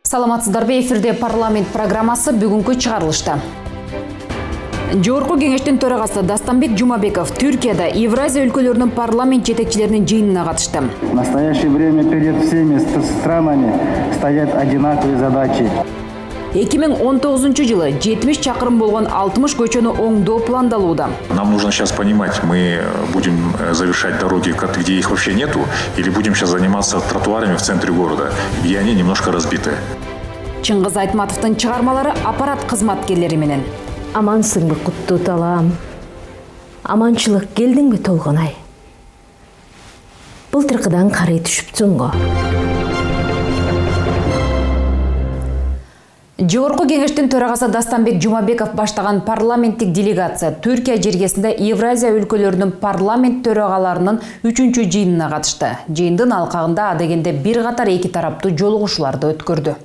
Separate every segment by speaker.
Speaker 1: Саламатсыздарбы, эфирде парламент программасы бүгүнкү чыгарылышта. Жогорку кеңештин төрагасы Дастанбек Жумабеков Түркияда Евразия өлкөлөрүнүн парламент жетекчилеринин жыйынына катышты.
Speaker 2: В настоящее время перед всеми странами стоят одинаковые задачи.
Speaker 1: 2019 жылы 70 чакырым болгон 60 көчөнү оңдоо пландалууда.
Speaker 3: Нам нужно сейчас понимать, мы будем завершать дороги, где их вообще нету, или будем сейчас заниматься тротуарами в центре города, где они немножко разбиты.
Speaker 1: Чыңгыз Айтматовдун чыгармалары аппарат кызматкерлери менен.
Speaker 4: Амансыңбы куттуу талаам, аманчылык келдиңби толгонай. Былтыркыдан карый түшүпсүң го.
Speaker 1: Жогорку кеңештин төрагасы Дастанбек Жумабеков баштаган парламенттик делегация Түркия жергесинде Евразия өлкөлөрүнүн парламент төрагаларынын 3-чү жыйынына катышты. Жыйындын алкагында адегенде бир катар эки тараптуу жолугушууларды өткөрдү.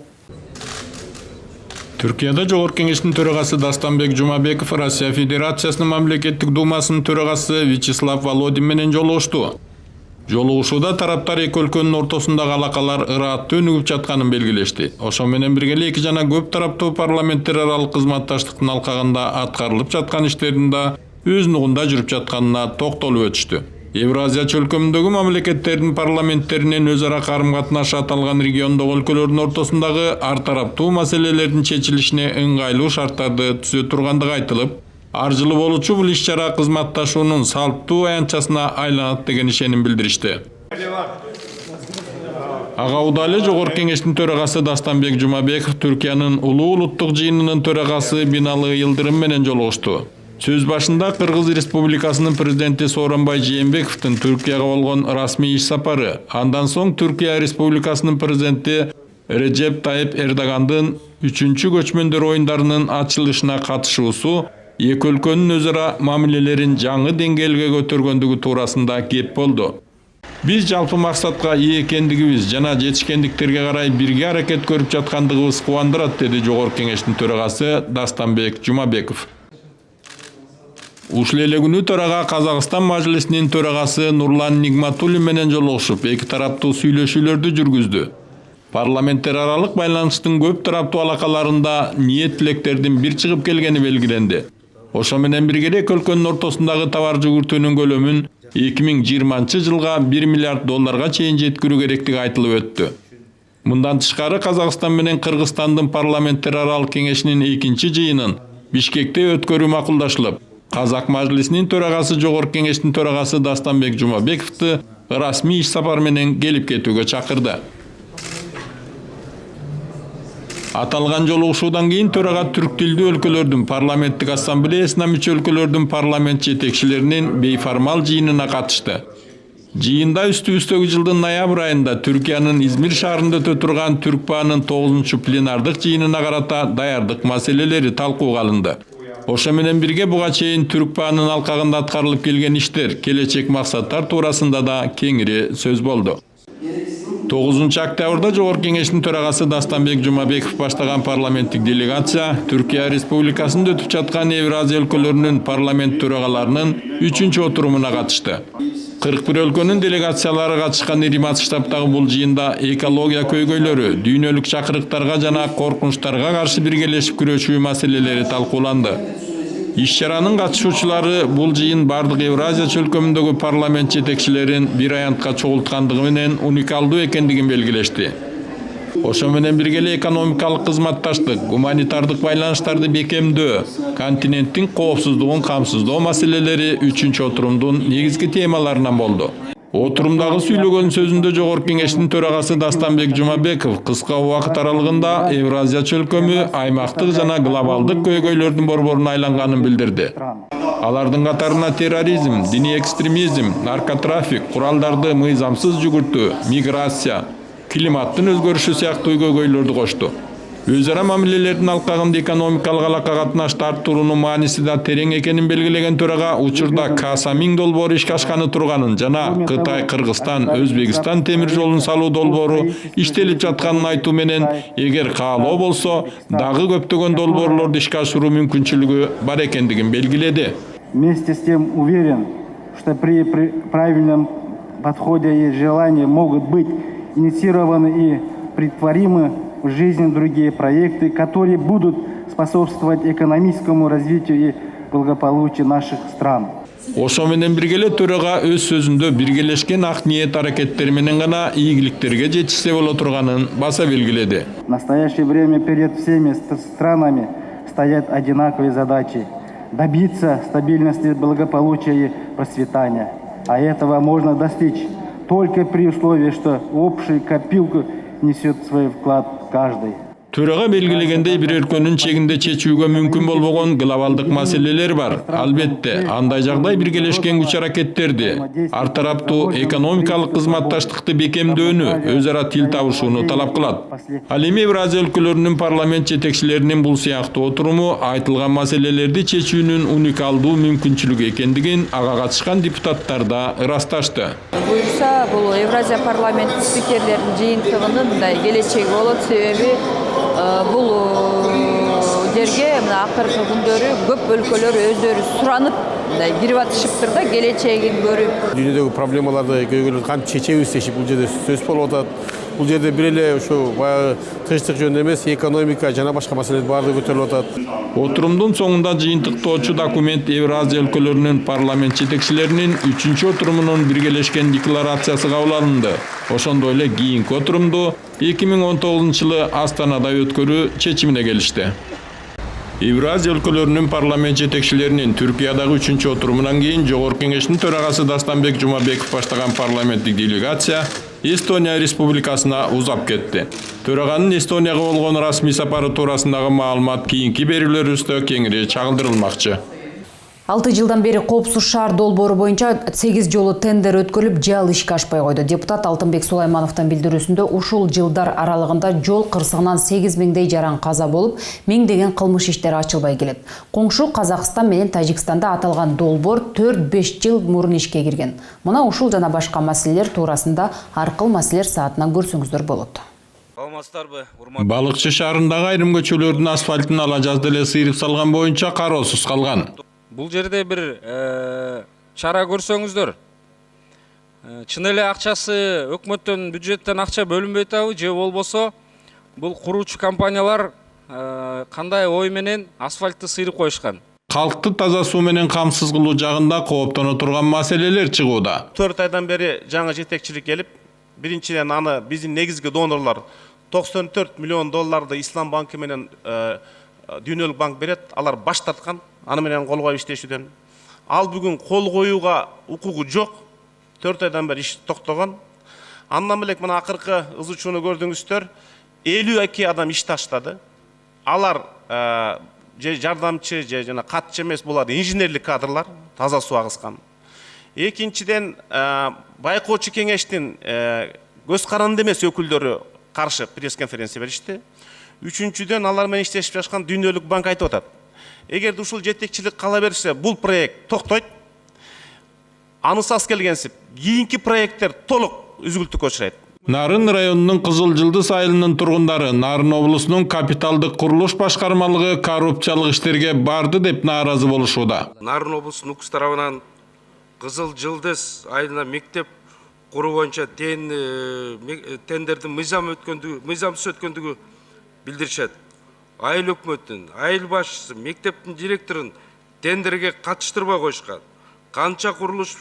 Speaker 5: Түркияда Жогорку кеңештин төрагасы Дастанбек Жумабеков Россия Федерациясынын мамлекеттик думасынын төрагасы Вячеслав Володин менен жолугушту. Жолугушууда тараптар эки өлкөнүн ортосундагы алакалар ырааттуу өнүгүп жатканын белгилешти. Ошо менен бирге эки жана көп тараптуу парламенттер аралык кызматташтыктын алкагында аткарылып жаткан иштердин да өз нугунда жүрүп жатканына токтолуп өтүштү. Евразия чөлкөмүндөгү мамлекеттердин парламенттеринин өз ара карым-катнашы аталган региондогу өлкөлөрдүн ортосундагы ар тараптуу маселелердин чечилишине ыңгайлуу шарттарды түзө тургандыгы айтылып, ар жылы болуучу бул иш-чара кызматташуунун салттуу аянтчасына айланат деген ишеним билдиришти. Ага Удале Жогорку кеңештин төрагасы Дастанбек Жумабеков Түркиянын улуу улуттук жыйынынын төрагасы Биналы Йылдырым менен жолугушту. Сөз башында Кыргыз Республикасынын президенти Сооронбай Жээнбековдун Түркияга болгон расмий иш сапары, андан соң Түркия Республикасынын президенти Реджеп Тайып Эрдогандын 3-чү көчмөндөр оюндарынын ачылышына катышуусу эки өлкөнүн өз ара мамилелерин жаңы деңгээлге көтөргөндүгү туурасында кеп болду. Биз жалпы максатка ээ экендигибиз жана жетишкендиктерге карай бирге аракет көрүп жаткандыгыбыз кубандырат, деди Жогорку кеңештин төрагасы Дастанбек Жумабеков. Ушул эле күнү төрага Казакстан Мажлисинин төрагасы Нурлан Нигматуллин менен жолугушуп, эки тараптуу сүйлөшүүлөрдү жүргүздү. Парламенттер аралык байланыштын көп тараптуу алакаларында ниет тилектердин бир чыгып келгени белгиленди. Ошо менен бирге эки өлкөнүн ортосундагы товар жүгүртүүнүн көлөмүн 2020 жылга $1 миллиард чейин жеткирүү керектиги айтылып өттү. Мындан тышкары Казакстан менен Кыргызстандын парламенттер аралык кеңешинин 2-чи жыйынын Бишкекте өткөрүү макулдашылып, Казак Мажлисинин төрагасы Жогорку кеңештин төрагасы Дастанбек Жумабековду расмий иш сапар менен келип кетүүгө чакырды. Аталган жолугушуудан кийин төрага түрк тилдүү өлкөлөрдүн парламенттик ассамблеясына мүчө өлкөлөрдүн парламент жетекчилеринин бейформал жыйынына катышты. Жыйында үстүбүздөгү жылдын ноябрь айында Түркиянын Измир шаарында өтө турган Түркпаанын 9-чу пленардык жыйынына карата даярдык маселелери талкууга алынды. Ошо менен бирге буга чейин Түркпаанын алкагында аткарылып келген иштер, келечек максаттар туурасында да кеңири сөз болду. 9-октябрда Жогорку кеңештин төрагасы Дастанбек Жумабеков баштаган парламенттик делегация Түркия Республикасында өтүп жаткан Евразия өлкөлөрүнүн парламент төрагаларынын 3-чү отурумуна катышты. 41 өлкөнүн делегациялары катышкан ири масштабтагы бул жыйында экология көйгөйлөрү, дүйнөлүк чакырыктарга жана коркунучтарга каршы биргелешип күрөшүү маселелери талкууланды. Иш-чаранын катышуучулары бул жыйын бардык Евразия чөлкөмүндөгү парламент жетекчилерин бир аянтка чогулткандыгы менен уникалдуу экендигин белгилешти. Ошо менен бирге экономикалык кызматташтык, гуманитардык байланыштарды бекемдөө, континенттин коопсуздугун камсыздоо маселелери 3-чү отурумдун негизги темаларынан болду. Отурумдагы сүйлөгөн сөзүндө Жогорку кеңештин төрагасы Дастанбек Жумабеков кыска убакыт аралыгында Евразия чөлкөмү аймактык жана глобалдык көйгөйлөрдүн борборуна айланганын билдирди. Алардын катарына терроризм, диний экстремизм, наркотрафик, куралдарды мыйзамсыз жүгүртүү, миграция, климаттын өзгөрүшү сыяктуу көйгөйлөрдү кошту. Өз ара мамилелердин алкагында экономикалык алака катнашты арттыруунун мааниси да терең экенин белгилеген төрага учурда Каса-Миң долбоору ишке ашканы турганын жана Кытай, Кыргызстан, Өзбекстан темир жолун салуу долбоору иштелип жатканын айтуу менен, эгер каалоо болсо, дагы көптөгөн долбоорлорду ишке ашыруу мүмкүнчүлүгү бар экендигин белгиледи.
Speaker 2: Вместе с тем уверен, что при правильном подходе и желании могут быть инициированы и претворимы в жизнь другие проекты, которые будут способствовать экономическому развитию и благополучию наших стран.
Speaker 5: Ошо менен бирге эле төрага өз сөзүндө биргелешкен ак ниет аракеттери менен гана ийгиликтерге жетишсе боло турганын баса белгиледи.
Speaker 2: В настоящее время перед всеми странами стоят одинаковые задачи – добиться стабильности, благополучия и процветания. А этого можно достичь только при условии, что в общую копилку несет свой вклад каждый.
Speaker 5: Төрага белгилегендей бир өлкөнүн чегинде чечүүгө мүмкүн болбогон глобалдык маселелер бар. Албетте, андай жагдай биргелешкен күч аракеттерди, ар тараптуу экономикалык кызматташтыкты бекемдөөнү, өз ара тил табышууну талап кылат. Ал эми Евразия өлкөлөрүнүн парламент жетекчилеринин бул сыяктуу отуруму айтылган маселелерди чечүүнүн уникалдуу мүмкүнчүлүгү экендигин ага катышкан депутаттар да ырасташты.
Speaker 6: Буюрса, бул Евразия парламент спикерлеринин жыйынтыгынын мындай келечеги болот, себеби бул жерге мына акыркы күндөрү көп өлкөлөр өздөрү суранып мындай кирип атышыптыр да, келечегин көрүп.
Speaker 7: Дүйнөдөгү проблемаларды көйгөйлөрдү кантип чечебиз дешип бул жерде сөз болуп атат. Бул жерде бир эле ушу баягы тынчтык жөнүндө эмес, экономика жана башка маселелер баардыгы көтөрүлүп атат.
Speaker 5: Отурумдун соңунда жыйынтыктоочу документ Евразия өлкөлөрүнүн парламент жетекчилеринин 3-чү отурумунун биргелешкен декларациясы кабыл алынды. Ошондой эле кийинки отурумду 2019-жылы Астанада өткөрүү чечимине келишти. Евразия өлкөлөрүнүн парламент жетекчилеринин Түркиядагы 3-чү отурумунан кийин Жогорку Кеңештин төрагасы Дастанбек Жумабеков баштаган парламенттик делегация Эстония республикасына узап кетти. Төраганын Эстонияга болгон расмий сапары туурасындагы маалымат кийинки берүүлөрүбүздө кеңири чагылдырылмакчы.
Speaker 1: 6 жылдан бери Коопсуз шаар долбоору боюнча 8 жолу тендер өткөрүлүп, жал ишке ашпай койду. Депутат Алтынбек Сулаймановдун билдирүүсүндө ушул жылдар аралыгында жол кырсыгынан 8000дей жаран каза болуп, миңдеген кылмыш иштери ачылбай келет. Коңшу Казакстан менен Тажикстанда аталган долбоор 4-5 жыл мурун ишке кирген. Мына ушул жана башка маселелер туурасында аркыл маселелер саатынан көрсөңүздөр болот.
Speaker 5: Балыкчы шаарындагы айрым көчөлөрдүн асфальтын ала жазда эле сыйрып салган боюнча кароосуз калган.
Speaker 8: Бул жерде бир чара көрсөңүздөр. Чын эле акчасы өкмөттөн, бюджеттен акча бөлүнбөй атабы, же болбосо бул куруучу компаниялар кандай ой менен асфальтты сыйрып коюшкан.
Speaker 5: Калкты таза суу менен камсыз кылуу жагында кооптоно турган маселелер чыгууда.
Speaker 7: 4 айдан бери жаңы жетекчилик келип, биринчиден аны биздин негизги донорлор 94 миллион долларды Ислам банкы менен Дүйнөлүк банк берет, алар баш тарткан, аны менен кол коюп иштешүүдөн. Ал бүгүн кол коюуга укугу жок. 4 айдан бери иш токтогон. Андан белек мына акыркы ызычууну көрдүңүздөр, 52 адам иш таштады. Алар же жардамчы, же жана катчы эмес, булар инженерлик кадрлар, таза суу агыскан. Экинчиден, байкоочу кеңештин көз каранды эмес өкүлдөрү каршы пресс-конференция беришти. Үчүнчүдөн, алар менен иштешип жаткан Дүйнөлүк банк айтып атат. Эгерде ушул жетекчилик кала берсе, бул проект токтойт. Анысас келгенсип, кийинки проекттер толук үзгүлтүккө учурайт.
Speaker 5: Нарын районунун Кызыл Жылдыз айылынын тургундары Нарын облусунун капиталдык курулуш башкармалыгы коррупциялык иштерге барды деп нааразы болушууда.
Speaker 9: Нарын облусунун УКС тарабынан Кызыл Жылдыз айылына мектеп куруу боюнча тендердин мыйзамсыз өткөндүгү билдиришет. Айыл өкмөттүн, айыл башчысы, мектептин директорун тендерге катыштырбай коюшкан. Канча курулуш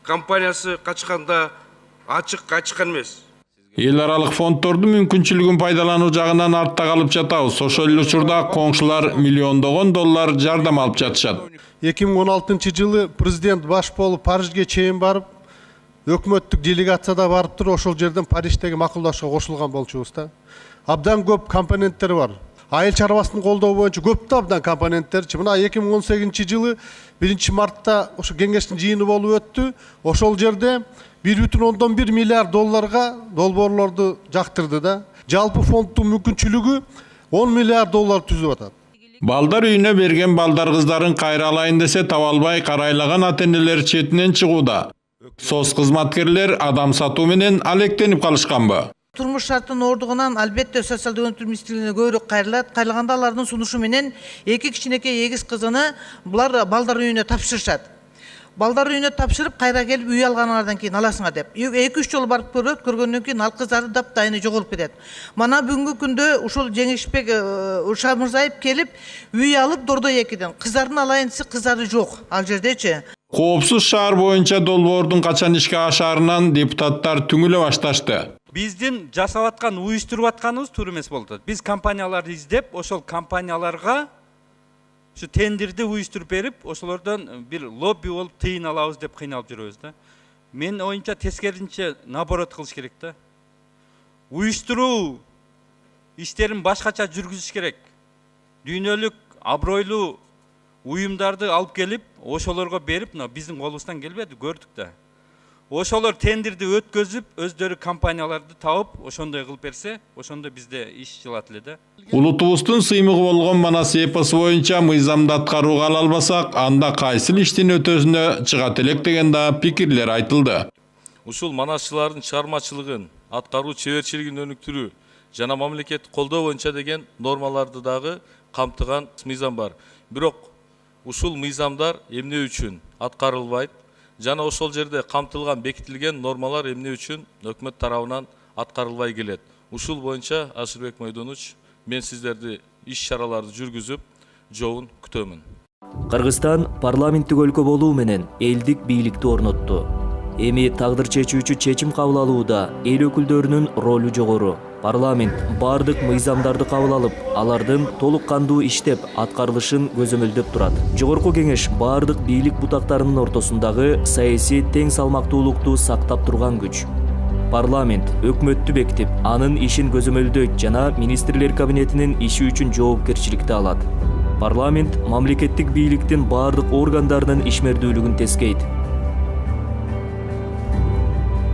Speaker 9: компаниясы качканда ачык качкан эмес.
Speaker 5: Эл аралык фонддордун мүмкүнчүлүгүн пайдалануу жагынан артта калып жатабыз. Ошол эле учурда коңшулар миллиондогон доллар жардам алып жатышат.
Speaker 10: 2016 жылы президент баш болуп Парижге чейин барып, өкмөттүк делегацияда барып туруп, ошол жерден Париждеги макулдашууга кошулган болчубуз да. Абдан көп компоненттер бар. Айыл чарбасын колдоо боюнча көп да абдан компоненттер. Мына 2018 жылы 1 мартта ошо кеңештин жыйыны болуп өттү. Ошол жерде 1,1 миллиард долларга долбоорлорду жактырды да. Жалпы фонддун мүмкүнчүлүгү 10 миллиард доллар түзүп атат.
Speaker 5: Балдар үйүнө берген балдар кыздарын кайра алайын десе таба албай карайлаган ата-энелер четинен чыгууда. Соц кызматкерлер адам сатуу менен алектенип калышканбы?
Speaker 11: Турмуш шартынын ордугунан албетте социалдык өнүктүрүү министрлигине көбүрөөк кайрылат. Кайрылганда алардын сунушу менен 2 кичинекей эгиз кызыны булар балдар үйүнө тапшырышат. балдар үйүнө тапшырып кайра келип үй алганыңардан кийин аласыңар деп. 2-3 жолу барып көрөт, көргөндөн кийин ал кыздарды таптайыны жогулуп кетет. Мана бүгүнкү күндө ушул Жеңишбек Шамырзаев келип үй алып Дордой 2-ден. Кыздардын алайынчысы кыздары жок ал жердечи.
Speaker 5: Коопсуз шаар боюнча долбоордун качан ишке ашаарынан депутаттар түңүлө башташты.
Speaker 8: Биздин жасап аткан, уюштуруп атканыбыз туура эмес болду. Биз компанияларды издеп, ошол компанияларга şu тендерди уюштуруп берип, ошолордон бир лобби болуп тыйын алабыз деп кыйналып жүрөбүз да. Мен оюнча тескеринче наоборот кылыш керек да. Уюштуруу иштерин башкача жүргүзүш керек. Дүйнөлүк абройлуу уюмдарды алып келип, ошолорго берип, биздин колубуздан келбеди, көрдүк да. Ошолор тендерди өткөзүп, өздөрү компанияларды тауып, ошондой кылып берсе, ошондо бизде иш жылат эле да.
Speaker 5: Улутубуздун сыймыгы болгон Манас эпосу боюнча мыйзамды аткарууга ала албасак, анда кайсыл иштин өтөсүнө чыгат элек деген да пикирлер айтылды.
Speaker 12: Ушул манасчылардын чыгармачылыгын, аткаруу чеберчилигин өнүктүрүү жана мамлекеттик колдоо боюнча деген нормаларды дагы камтыган мыйзам бар. Бирок ушул мыйзамдар эмне үчүн аткарылбайт? Жана ошол жерде камтылган, бекитилген нормалар эмне үчүн өкмөт тарабынан аткарылбай келет. Ушул боюнча Ашырбек Мойдонович, мен сиздерди иш-чараларды жүргүзүп, жообун күтөмүн.
Speaker 13: Кыргызстан парламенттик өлкө болуу менен элдик бийликти орнотту. Эми тагдыр чечүүчү чечим кабыл алууда эл өкүлдөрүнүн ролу жогору. Парламент бардык мыйзамдарды кабыл алып, алардын толук кандуу иштеп аткарылышын көзөмөлдөп турат. Жогорку кеңеш бардык бийлик бутактарынын ортосундагы саясий тең салмактуулукту сактап турган күч. Парламент өкмөттү бекитип, анын ишин көзөмөлдөйт жана министрлер кабинетинин иши үчүн жоопкерчиликти алат. Парламент мамлекеттик бийликтин бардык органдарынын ишмердүүлүгүн тескейт.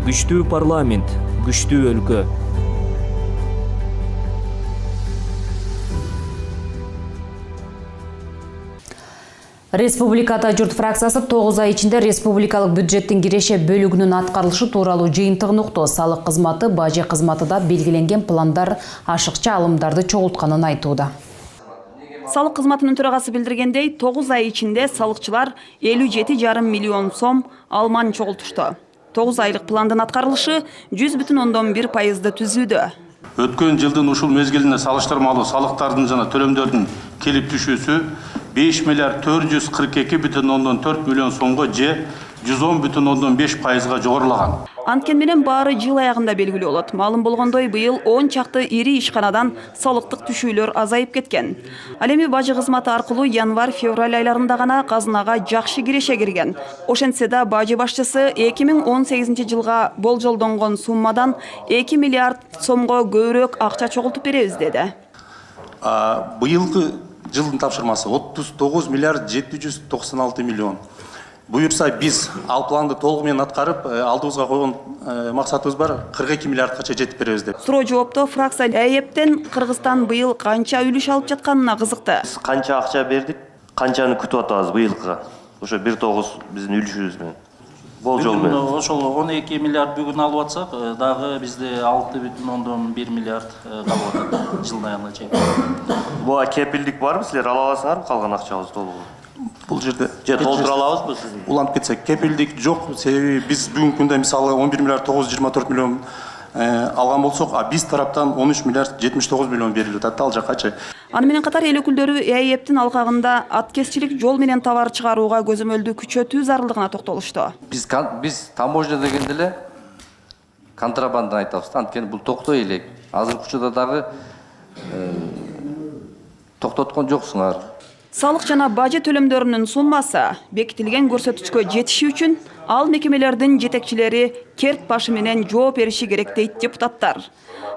Speaker 13: Күчтүү парламент, күчтүү өлкө.
Speaker 1: Республикада журт фракциясы 9 ай ичинде республикалык бюджеттин киреше бөлүгүнүн аткарылышы тууралуу жыйынтыгын укту. Салык кызматы, бажы кызматы да белгиленген пландар ашыкча алымдарды чогултканын айтууда.
Speaker 14: Салык кызматынын төрагасы билдиргендей, 9 ай ичинде салыкчылар 57,5 миллион сом алман чогултушту. 9 айлык пландын аткарылышы 100,1% түзүүдө.
Speaker 15: Өткөн жылдын ушул мезгилине салыштырмалуу салыктардын жана төлөмдөрдүн келип түшүүсү 5 миллиард 442,4 миллион сомго же 110,5%га жогорулаган.
Speaker 14: Анткен менен баары жыл аягында белгилүү болот. Маалым болгондой, быйыл 10 чакты ири ишканадан салыктык түшүүлөр азайып кеткен. Ал эми бажы кызматы аркылуу январь-февраль айларында гана казынага жакшы киреше кирген. Ошентсе да бажы башчысы 2018 жылга болжолдонгон суммадан 2 миллиард сомго көбүрөөк акча чогултуп беребиз деди.
Speaker 15: Быйылкы жылдын тапшырмасы 39 миллиард 796 миллион. Буюрса биз ал планды толугу менен аткарып, алдыбызга койгон максатыбыз бар 42 миллиардкача жетип беребиз деп.
Speaker 14: Суроо жоопто фракция ЭЭПтен Кыргызстан быйыл канча үлүш алып жатканына кызыкты.
Speaker 16: Канча акча бердик, канчаны күтүп атабыз быйылкыга. Ошо 1,9 биздин үлүшүбүз менен. Болжол менен.
Speaker 17: Ошол 12 миллиард бүгүн алып атсак, дагы бизде 6,1 миллиард калып атат жылдын аягына чейин.
Speaker 16: Буга кепилдик барбы, силер ала аласыңарбы калган акчабызды толугу?
Speaker 15: Бул жерде
Speaker 16: же толтура алабызбы сиз?
Speaker 15: Уланып кетсек, кепилдик жок. Себеби биз бүгүнкү күндө мисалы 11 миллиард 924 миллион алган болсок, биз тараптан 13 миллиард 79 миллион берилип атат ал жаккачы.
Speaker 14: Аны менен катар эл өкүлдөрү ЭЭПтин алкагында аткезчилик жол менен товар чыгарууга көзөмөлдү күчөтүү зарылдыгына токтолушту.
Speaker 18: Биз таможня дегенде эле контрабанданы айтабыз. Анткени бул токтой элек. Азыркы учурда дагы токтоткон жоксуңар.
Speaker 14: Салык жана бажы төлөмдөрүнүн суммасы бекитилген көрсөткүчкө жетиши үчүн ал мекемелердин жетекчилери керт башы менен жооп бериши керек дейт депутаттар.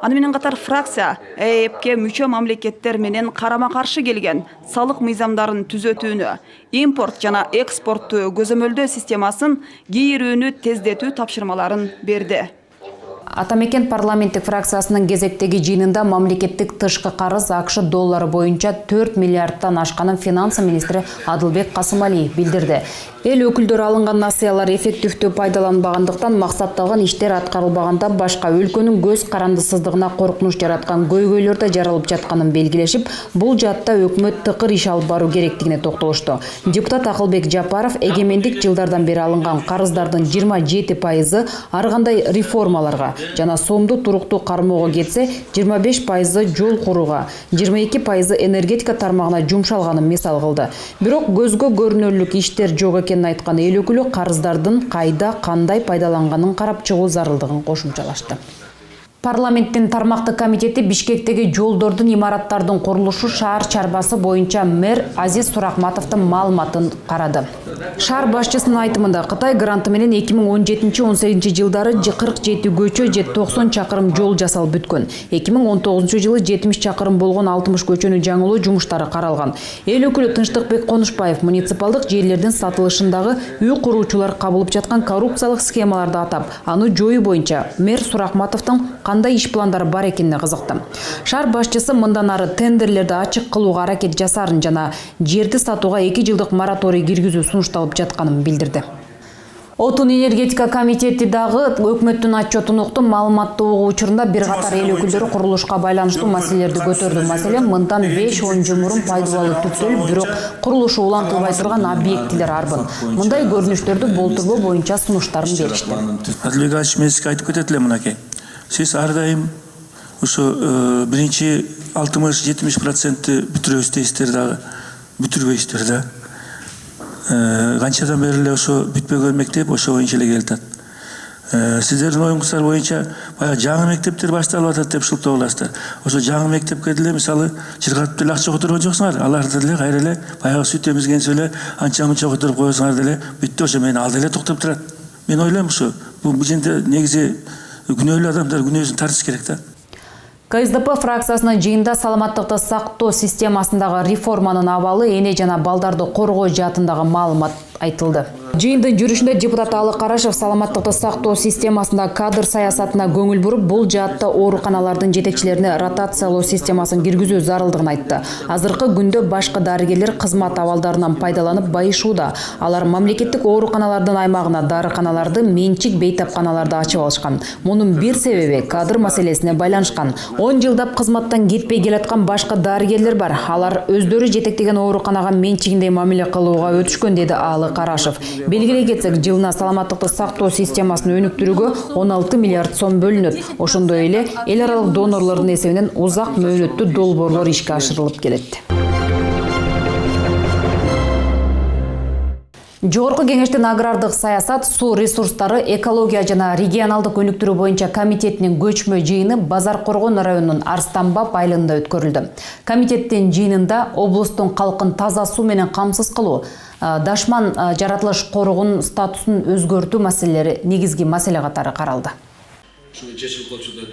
Speaker 14: Аны менен катар фракция ЭЭПке мүчө мамлекеттер менен карама каршы келген салык мыйзамдарын түзөтүүнү, импорт жана экспортту көзөмөлдөө системасын кийирүүнү тездетүү тапшырмаларын берди.
Speaker 1: Атамекен парламенттик фракциясынын кезектеги жыйынында мамлекеттик тышкы карыз АКШ доллары боюнча 4 миллиардтан ашканын финансы министри Адылбек Касымалиев билдирди. Эл өкүлдөрү алынган насыялар эффективдүү пайдаланбагандыктан максатталган иштер аткарылбаганда башка өлкөнүн көз карандысыздыгына коркунуч жараткан көйгөйлөр да жаралып жатканын белгилешип, бул жаатта өкмөт тыкыр иш алып баруу керектигине токтолушту. Депутат Акылбек Жапаров эгемендик жылдардан бери алынган карыздардын 27% ар кандай реформаларга жана сомду туруктуу кармоого кетсе, 25% жол курууга, 22% энергетика тармагына жумшалганын мисал кылды. Бирок көзгө көрүнөрлүк иштер жок экенин айткан эл өкүлү карыздардын кайда кандай пайдаланганын карап чыгуу зарылдыгын кошумчалашты. Парламенттин тармактык комитети Бишкектеги жолдордун, имараттардын курулушу шаар чарбасы боюнча мэр Азиз Сурахматовдун маалыматын карады. Шаар башчысынын айтымында Кытай гранты менен 2017-18 жылдары 47 көчө же 90 чакырым жол жасалып бүткөн. 2019 жылы 70 чакырым болгон 60 көчөнү жаңылоо жумуштары каралган. Эл өкүлү Тынчтыкбек Конушбаев муниципалдык жерлердин сатылышындагы үй куруучулар кабылып жаткан коррупциялык схемаларды атап, аны жоюу боюнча мэр Сурахматовдун кандай иш пландары бар экенине кызыкты. Шаар башчысы мындан ары тендерлерди ачык кылууга аракет жасарын жана жерди сатууга 2 жылдык мораторий киргизүү сунушталып жатканын билдирди. Отун энергетика комитети дагы өкмөттүн отчетун укту. Маалыматтуу угуу учурунда бир катар эл өкүлдөрү курулушка байланыштуу маселелерди көтөрдү. Маселен, мындан 5-10 жыл мурун пайдалуу түптөлүп, бирок курулушу улантылбай турган объектилер арбын. Мындай көрүнүштөрдү болтурбоо боюнча сунуштарын беришти.
Speaker 19: Адлыгач мезгип айтып кетет элем мынакей. Сиз ар дайым ушу биринчи 60-70% бүтүрөбүз дейсиздер дагы бүтүрбөйсүздөр да. Канчадан бери эле ошо бүтпөгөн мектеп ошо боюнча эле келатат. Сиздердин оюңуздар боюнча баягы жаңы мектептер башталып атат деп шылтоо кыласыздар. Ошо жаңы мектепке деле мисалы чыргатып деле акча которгон жоксуңар. Аларды деле кайра эле баягы сүт эмизгенсе эле анча-мынча которуп коесуңар деле бүттү, ошо менен ал деле токтоп турат. Мен ойлойм ушу бул жерде негизи күнөөлүү адамдар күнөөсүн тартыш керек да.
Speaker 1: КСДП фракциясынын жыйында саламаттыкты сактоо системасындагы реформанын абалы, эне жана балдарды коргоо жаатындагы маалымат айтылды. Жыйындын жүрүшүндө депутат Алык Карашев саламаттыкты сактоо системасында кадр саясатына көңүл буруп, бул жаатта ооруканалардын жетекчилерине ротациялоо системасын киргизүү зарылдыгын айтты. Азыркы күндө башкы дарыгерлер кызмат абалдарынан пайдаланып байышууда. Алар мамлекеттик ооруканалардын аймагына дарыканаларды, менчик бейтапканаларды ачып алышкан. Мунун бир себеби кадр маселесине байланышкан. 10 жылдап кызматтан кетпей келаткан башкы дарыгерлер бар. Алар өздөрү жетектеген ооруканага менчигиндей мамиле кылууга өтүшкөн, деди Алык Карашев. Белгилей кетсек, жылына саламаттыкты сактоо системасын өнүктүрүүгө 16 миллиард сом бөлүнөт. Ошондой эле эл аралык донорлордун эсебинен узак мөөнөттүү долбоорлор ишке ашырылып келет. Жогорку кеңештин агрардык саясат, суу ресурстары, экология жана регионалдык өнүктүрүү боюнча комитетинин көчмө жыйыны Базар Коргон районунун Арстанбап айылында өткөрүлдү. Комитеттин жыйынында облустун калкын таза суу менен камсыз кылуу, дашман жаратылыш коргоонун статусун өзгөртүү маселелери негизги маселе катары каралды.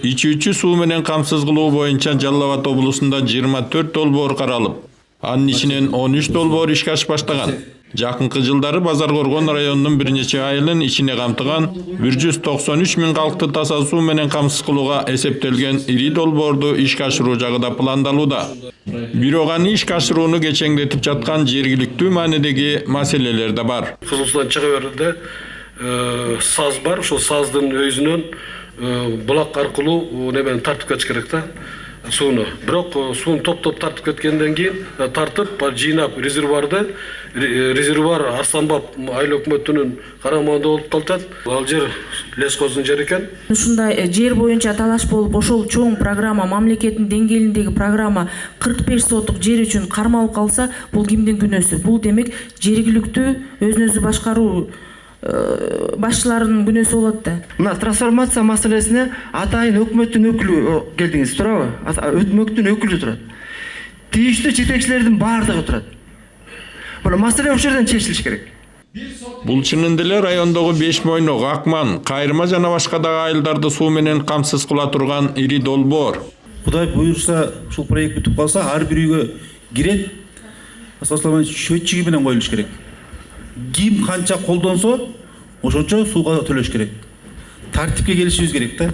Speaker 5: Ичүүчү суу менен камсыз кылуу боюнча Жалал Абад облусунда 24 долбоор каралып, анын ичинен 13 долбоор ишке ашып баштаган. Жакынкы жылдары Базар Коргон районунун бир нече айылын ичине камтыган 193 миң калкты таза суу менен камсыз кылууга эсептелген ири долбоорду ишке ашыруу жагы пландалууда. Бирок аны ишке ашырууну кечеңдетип жаткан жергиликтүү маанидеги маселелер да бар.
Speaker 20: Кызылсудан чыга берде саз бар, ошол саздын өзүнөн булак аркылуу немени тартып кетиш керек да. Сууну. Бирок сууну топтоп тартып кеткенден кийин тартып жыйнап резервуар Арстанбап айыл өкмөтүнүн карамагында болуп калат. Ал жер лескоздун жери экен.
Speaker 21: Ушундай жер боюнча талаш болуп, ошол чоң программа, мамлекеттин деңгээлиндеги программа 45 сотук жер үчүн кармалып калса, бул кимдин күнөөсү? Бул демек жергиликтүү өзүн өзү башкаруу башчыларынын күнөөсү болот да.
Speaker 22: Мына трансформация маселесине атайын өкмөттүн өкүлү келдиңиз, туурабы? Өкмөттүн өкүлү турат. Тийиштүү жетекчилердин баардыгы турат. Бул маселе ошол жерден чечилиш керек.
Speaker 5: Бул чынында эле райондогу Беш Мойнок, Акман, Кайрма жана башка дагы айылдарды суу менен камсыз кыла турган ири долбоор.
Speaker 23: Кудай буйрса, ушул проект бүтүп калса, ар бир үйгө кирет, асослован счетчиги менен коюлуш керек. Ким канча колдонсо, ошончо сууга төлөш керек. Тартипке келишибиз керек да.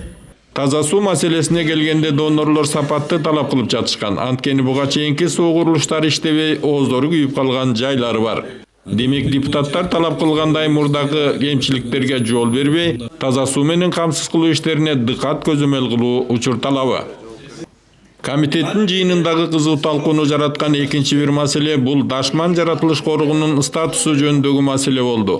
Speaker 5: Таза суу маселесине келгенде донорлор сапатты талап кылып жатышкан. Анткени буга чейинки суу курулуштары иштебей, ооздору күйүп калган жайлары бар. Демек депутаттар талап кылгандай мурдагы кемчиликтерге жол бербей, таза суу менен камсыз кылуу иштерине дыкат көзөмөл кылуу учур талабы. Комитеттин жыйынындагы кызуу талкууну жараткан экинчи бир маселе бул Дашман жаратылыш коругунун статусу жөнүндөгү маселе болду.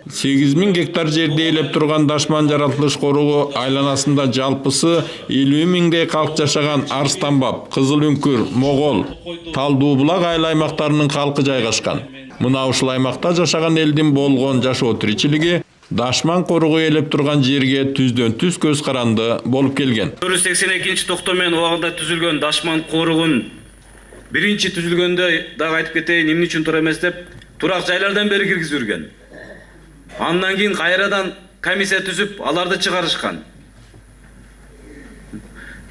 Speaker 5: 8000 гектар жерде ээлеп турган Дашман жаратылыш коругу айланасында жалпысы 50 миңдей калк жашаган Арстанбап, Кызыл Үңкүр, Могол, Талдуу булак айыл аймактарынын калкы жайгашкан. Мына ушул аймакта жашаган элдин болгон жашоо тиричилиги Дашман коругу ээлеп турган жерге түздөн-түз көз каранды болуп келген.
Speaker 2: 482 токтоммен убагында түзүлгөн Дашман коругун биринчи түзүлгөндө дагы айтып кетейин, эмне үчүн тура эмес деп турак жайлардан бери киргизип жүргөн. Андан кийин кайрадан комиссия түзүп, аларды чыгарышкан.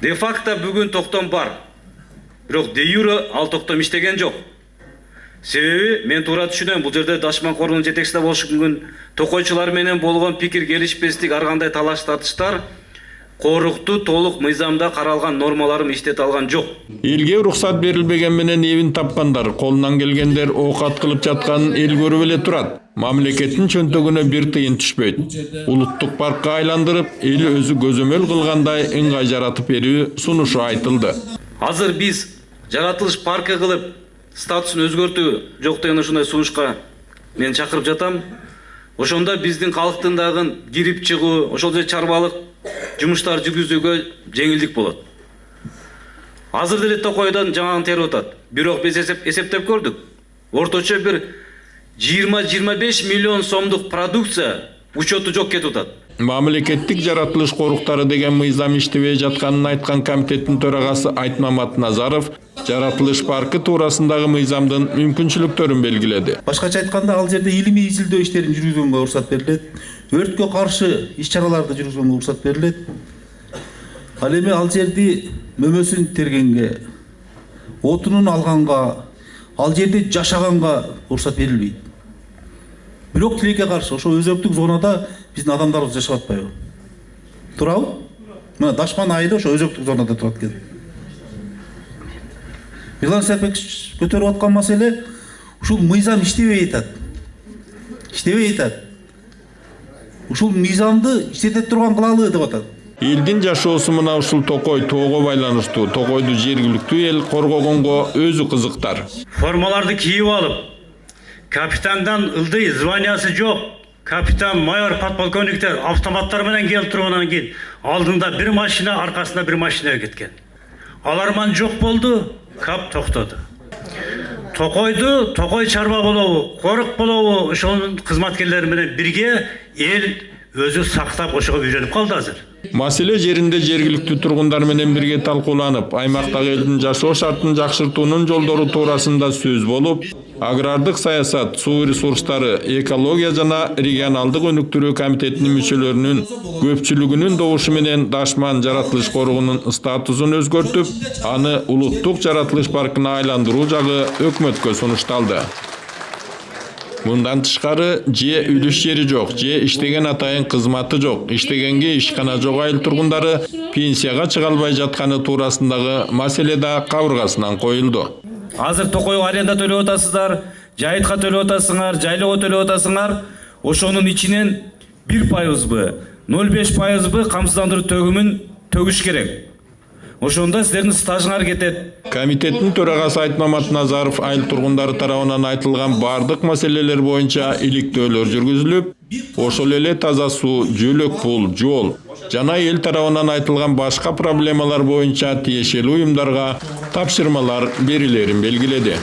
Speaker 2: Де факто бүгүн токтом бар. Бирок де юре ал токтом иштеген жок. Себеби мен туура түшүнөм, бул жерде Дашман корунун жетекчиси болушу мүмкүн токойчулар менен болгон пикир келишпестик, ар кандай талаш тартыштар корукту толук мыйзамда каралган нормаларын иштете алган жок.
Speaker 5: Элге уруксат берилбеген менен эбин тапкандар, колунан келгендер оокат кылып жатканын эл көрүп эле турат. Мамлекеттин чөнтөгүнө бир тыйын түшпөйт. Улуттук паркка айландырып, эл өзү көзөмөл кылгандай ыңгай жаратып берүү сунушу айтылды.
Speaker 2: Азыр биз жаратылыш паркы кылып статусун өзгөртүү жок деген ушундай сунушка мен чакырып жатам. Ошондо биздин калктын дагы кирип чыгуу, ошол же чарбалык жумуштар жүргүзүүгө жеңилдик болот. Азыр деле Токойдон жаңагын терип атат. Бирок биз эсептеп көрдүк. Орточо бир 20-25 миллион сомдук продукция учету жок кетип атат.
Speaker 5: Мамлекеттик жаратылыш коруктары деген мыйзам иштебей жатканын айткан комитеттин төрагасы Айтмамат Назаров жаратылыш паркы туурасындагы мыйзамдын мүмкүнчүлүктөрүн белгиледи.
Speaker 23: Башкача айтканда, ал жерде илимий изилдөө иштерин жүргүзгөнгө уруксат берилет. Өрткө каршы иш-чараларды жүргүзгөнгө уруксат берилет. Ал эми ал жерди мөмөсүн тергенге, отунун алганга, ал жерде жашаганга уруксат берилбейт. Бирок тилекке каршы ошо өзөктүк зонада биздин адамдарыбыз жашап атпайбы? Турабы? Мына Дашман айылы ошо өзөктүк зонада турат экен. Милан Сапекович көтөрүп аткан маселе ушул мыйзам иштебей атат. Иштебей атат. Ушул мыйзамды иштете турган кылалы деп атат.
Speaker 5: Элдин жашоосу мына ушул Токой тоого байланыштуу. Токойду жергиликтүү эл коргогонго өзү кызыктар.
Speaker 2: Формаларды кийип алып, капитандан ылдый званиясы жок, капитан, майор, подполковниктер автоматтар менен келип тургандан кийин алдында бир машина, аркасында бир машина кеткен. Аларман жок болду, кап токтоду. Токой чарба болобу, корук болобу, ошонун кызматкерлери менен бирге эл өзү сактап ошого үйрөнүп калды азыр.
Speaker 5: Маселе жеринде жергиликтүү тургундар менен бирге талкууланып, аймактагы элдин жашоо шартын жакшыртуунун жолдору туурасында сөз болуп, агрардык саясат, суу ресурстары, экология жана регионалдык өнүктүрүү комитетинин мүчөлөрүнүн көпчүлүгүнүн добушу менен Дашман жаратылыш коругунун статусун өзгөртүп, аны улуттук жаратылыш паркына айландыруу жагы өкмөткө сунушталды. Мындан тышкары же үлүш жери жок, же иштеген атайын кызматы жок, иштегенге ишкана жок айыл тургундары пенсияга чыга албай жатканы туурасындагы маселе да кабыргасынан коюлду.
Speaker 2: Азыр Токойго аренда төлөп атасыздар, жайытка төлөп атасыңар, жайлоого төлөп атасыңар. Ошонун ичинен 1%, 0,5% камсыздандыруу төгүмүн төгүш керек. Ошондо силердин стажыңар кетет.
Speaker 5: Комитеттин төрагасы Айтмамат Назаров айыл тургундары тарабынан айтылган бардык маселелер боюнча иликтөөлөр жүргүзүлүп, ошол эле таза суу, жөлөк пул, жол жана эл тарабынан айтылган башка проблемалар боюнча тиешелүү уюмдарга тапшырмалар берилерин белгиледи.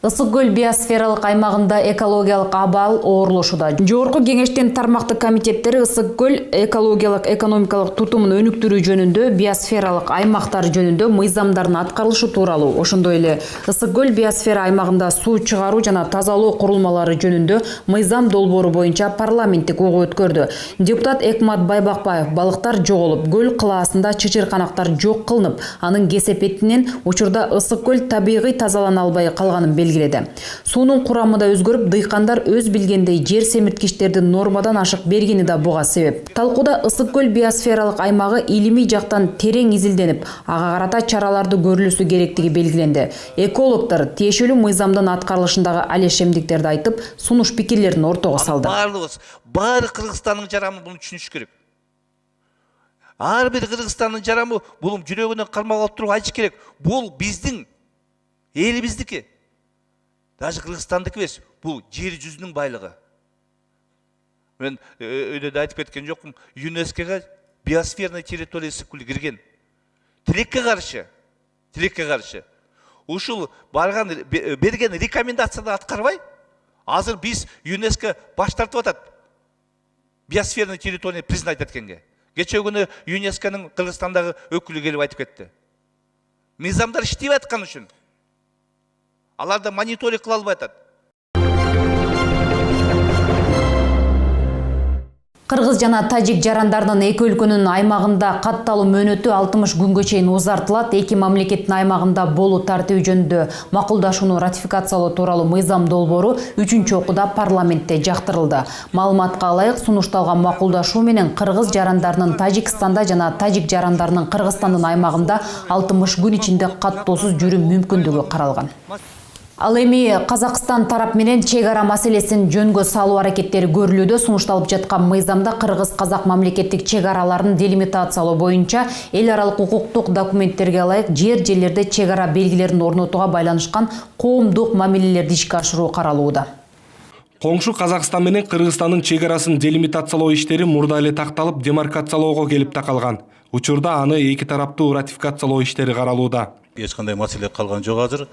Speaker 1: Ысык көл биосфералык аймагында экологиялык абал оорлошууда. Жогорку кеңештин тармактык комитеттери Ысык көл экологиялык экономикалык тутумун өнүктүрүү жөнүндө биосфералык аймактар жөнүндө мыйзамдардын аткарылышы тууралуу, ошондой эле Ысык көл биосфера аймагында суу чыгаруу жана тазалоо курулмалары жөнүндө мыйзам долбоору боюнча парламенттик угуу өткөрдү. Депутат Экмат Байбакбаев балыктар жоголуп, көл кылаасында чычырканактар жок кылынып, анын кесепетинен учурда Ысык көл табигый тазалана албай калганын белгиледи. Суунун курамы да өзгөрүп, дыйкандар өз билгендей жер семирткичтердин нормадан ашык бергени да буга себеп. Талкууда Ысык көл биосфералык аймагы илимий жактан терең изилденип, ага карата чараларды көрүлүшү керектиги белгиленди. Экологдор тиешелүү мыйзамдын аткарылышындагы алешемдиктерди айтып, сунуш пикирлерин ортого салды.
Speaker 3: Баары Кыргызстандын жарамы буну түшүнүш керек. Ар бир Кыргызстандын жарамы бул жүрөгүнөн кармалып алып туруп айтыш керек. Бул биздин элибиздики. Даже Кыргызстандыкы эмес, бул жер жүзүнүн байлыгы. Мен өйдө да айтып кеткен жокмун. ЮНЕСКО-га биосферный территория Ысык көл кирген. Тилекке каршы. Ушул барган берген рекомендацияны аткарбай, азыр биз ЮНЕСКО баш тартып атат. Биосферный территорияны признать эткенге. Кече күнү ЮНЕСКОнун Кыргызстандагы өкүлү келип айтып кетти. Мыйзамдар иштеп аткан үчүн аларды мониторинг кыла албай атат.
Speaker 1: Кыргыз жана тажик жарандарынын эки өлкөнүн аймагында катталуу мөөнөтү 60 күнгө чейин узартылат. Эки мамлекеттин аймагында болуу тартиби жөнүндө макулдашууну ратификациялоо тууралуу мыйзам долбоору 3-окууда парламентте жактырылды. Маалыматка ылайык, сунушталган макулдашуу менен кыргыз жарандарынын Тажикстанда жана тажик жарандарынын Кыргызстандын аймагында 60 күн ичинде каттоосуз жүрүү мүмкүндүгү каралган. Ал эми Казакстан тарап менен чек ара маселесин жөнгө салуу аракеттери көрүлүүдө. Сунушталып жаткан мыйзамда кыргыз-казак мамлекеттик чек араларын делимитациялоо боюнча эл аралык укуктук документтерге ылайык жерлерде чек ара белгилерин орнотууга байланышкан коомдук мамилелерди ишке ашыруу каралууда.
Speaker 7: Коңшу Казакстан менен Кыргызстандын чек арасын делимитациялоо иштери мурда эле такталып, демаркациялоого келип такалган. Учурда аны эки тараптуу ратификациялоо иштери каралууда.
Speaker 23: Эч кандай маселе калган жок азыр.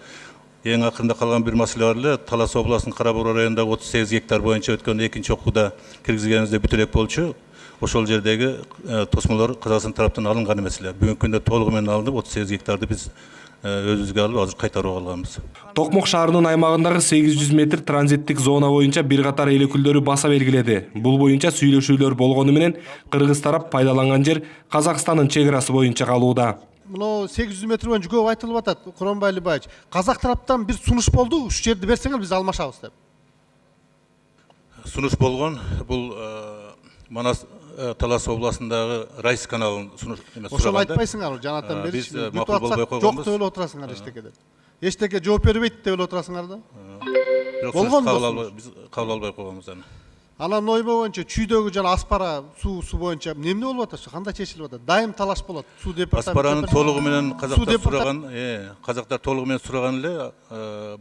Speaker 23: Ең акырында калган бир маселе бар эле, Талас областынын Карабур районундагы 38 гектар боюнча өткөн экинчи окууда киргизгенибизде бүт элек болчу. Ошол жердеги тосмолор Казакстан тараптан алынган эмес эле. Бүгүнкү күндө толугу менен алынып, 38 гектарды биз өзүбүзгө алып, азыр кайтарууга алганбыз.
Speaker 7: Токмок шаарынын аймагындагы 800 метр транзиттик зона боюнча бир катар эл өкүлдөрү баса белгиледи. Бул боюнча сүйлөшүүлөр болгону менен Кыргыз тарап пайдаланган жер Казакстандын чек арасы боюнча калууда.
Speaker 10: Мына 800 метр боюнча көп айтылып атат, Куронбай Алибаевич. Казак тараптан бир сунуш болду, ушу жерди берсеңер биз алмашабыз деп.
Speaker 23: Сунуш болгон, бул Манас Талас областындагы Райс каналын сунуш эмес сураганда.
Speaker 10: Ошол айтпайсыңар, жанатан бери.
Speaker 23: Биз макул болбой койгонбуз.
Speaker 10: Жок деп эле отурасыңар эчтеке деп. Эчтеке жооп бербейт деп эле отурасыңар да.
Speaker 23: Болгон биз кабыл албай койгонбуз аны.
Speaker 10: Анан ойбо боюнча чүйдөгү жана Аспара суу боюнча эмне болуп атат? Кандай чечилип атат? Дайым талаш болот. Суу департаменти.
Speaker 23: Аспаранын толугу менен казактар сураган, казактар толугу менен сураган эле,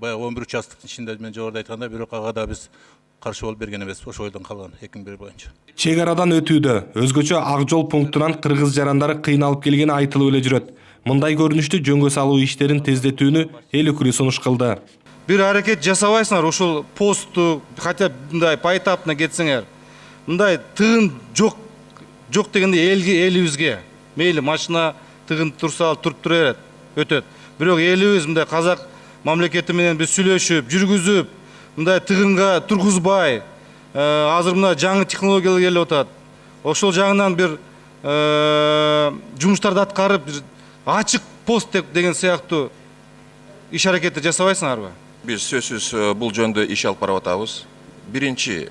Speaker 23: баягы 11 участоктун ичинде мен жогоруда айтканда, бирок ага да биз каршы болуп берген эмес, ошол ойдон калган 2001 боюнча.
Speaker 7: Чек арадан өтүүдө өзгөчө ак жол пунктунан кыргыз жарандары кыйналып келгени айтылып эле жүрөт. Мындай көрүнүштү жөнгө салуу иштерин тездетүүнү эл өкүлү сунуш кылды.
Speaker 22: Бир аракет жасабайсыңар, ошол постту хотя мындай поэтапно кетсеңер. Мындай тыгын жок дегенде элибизге мейли машина тыгын турса туруп тура берет, өтөт. Бирок элибиз мындай казак мамлекети менен биз сүйлөшүп, жүргүзүп, мындай тыгынга тургузбай, азыр мына жаңы технологиялар келип атат. Ошол жагынан бир жумуштарды аткарып, ачык пост деген сыяктуу иш аракетти жасабайсыңарбы?
Speaker 4: Биз сөзсүз бул жөндө иш алып барып атабыз. Биринчи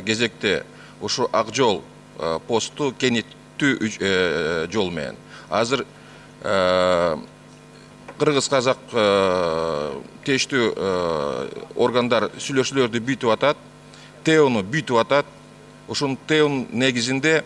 Speaker 4: кезекте ушу ак жол посту кеңейтүү жол менен. Азыр кыргыз-казак тийиштүү органдар сүйлөшүүлөрдү бүтүп атат, ТЭОну бүтүп атат. Ошонун ТЭОнун негизинде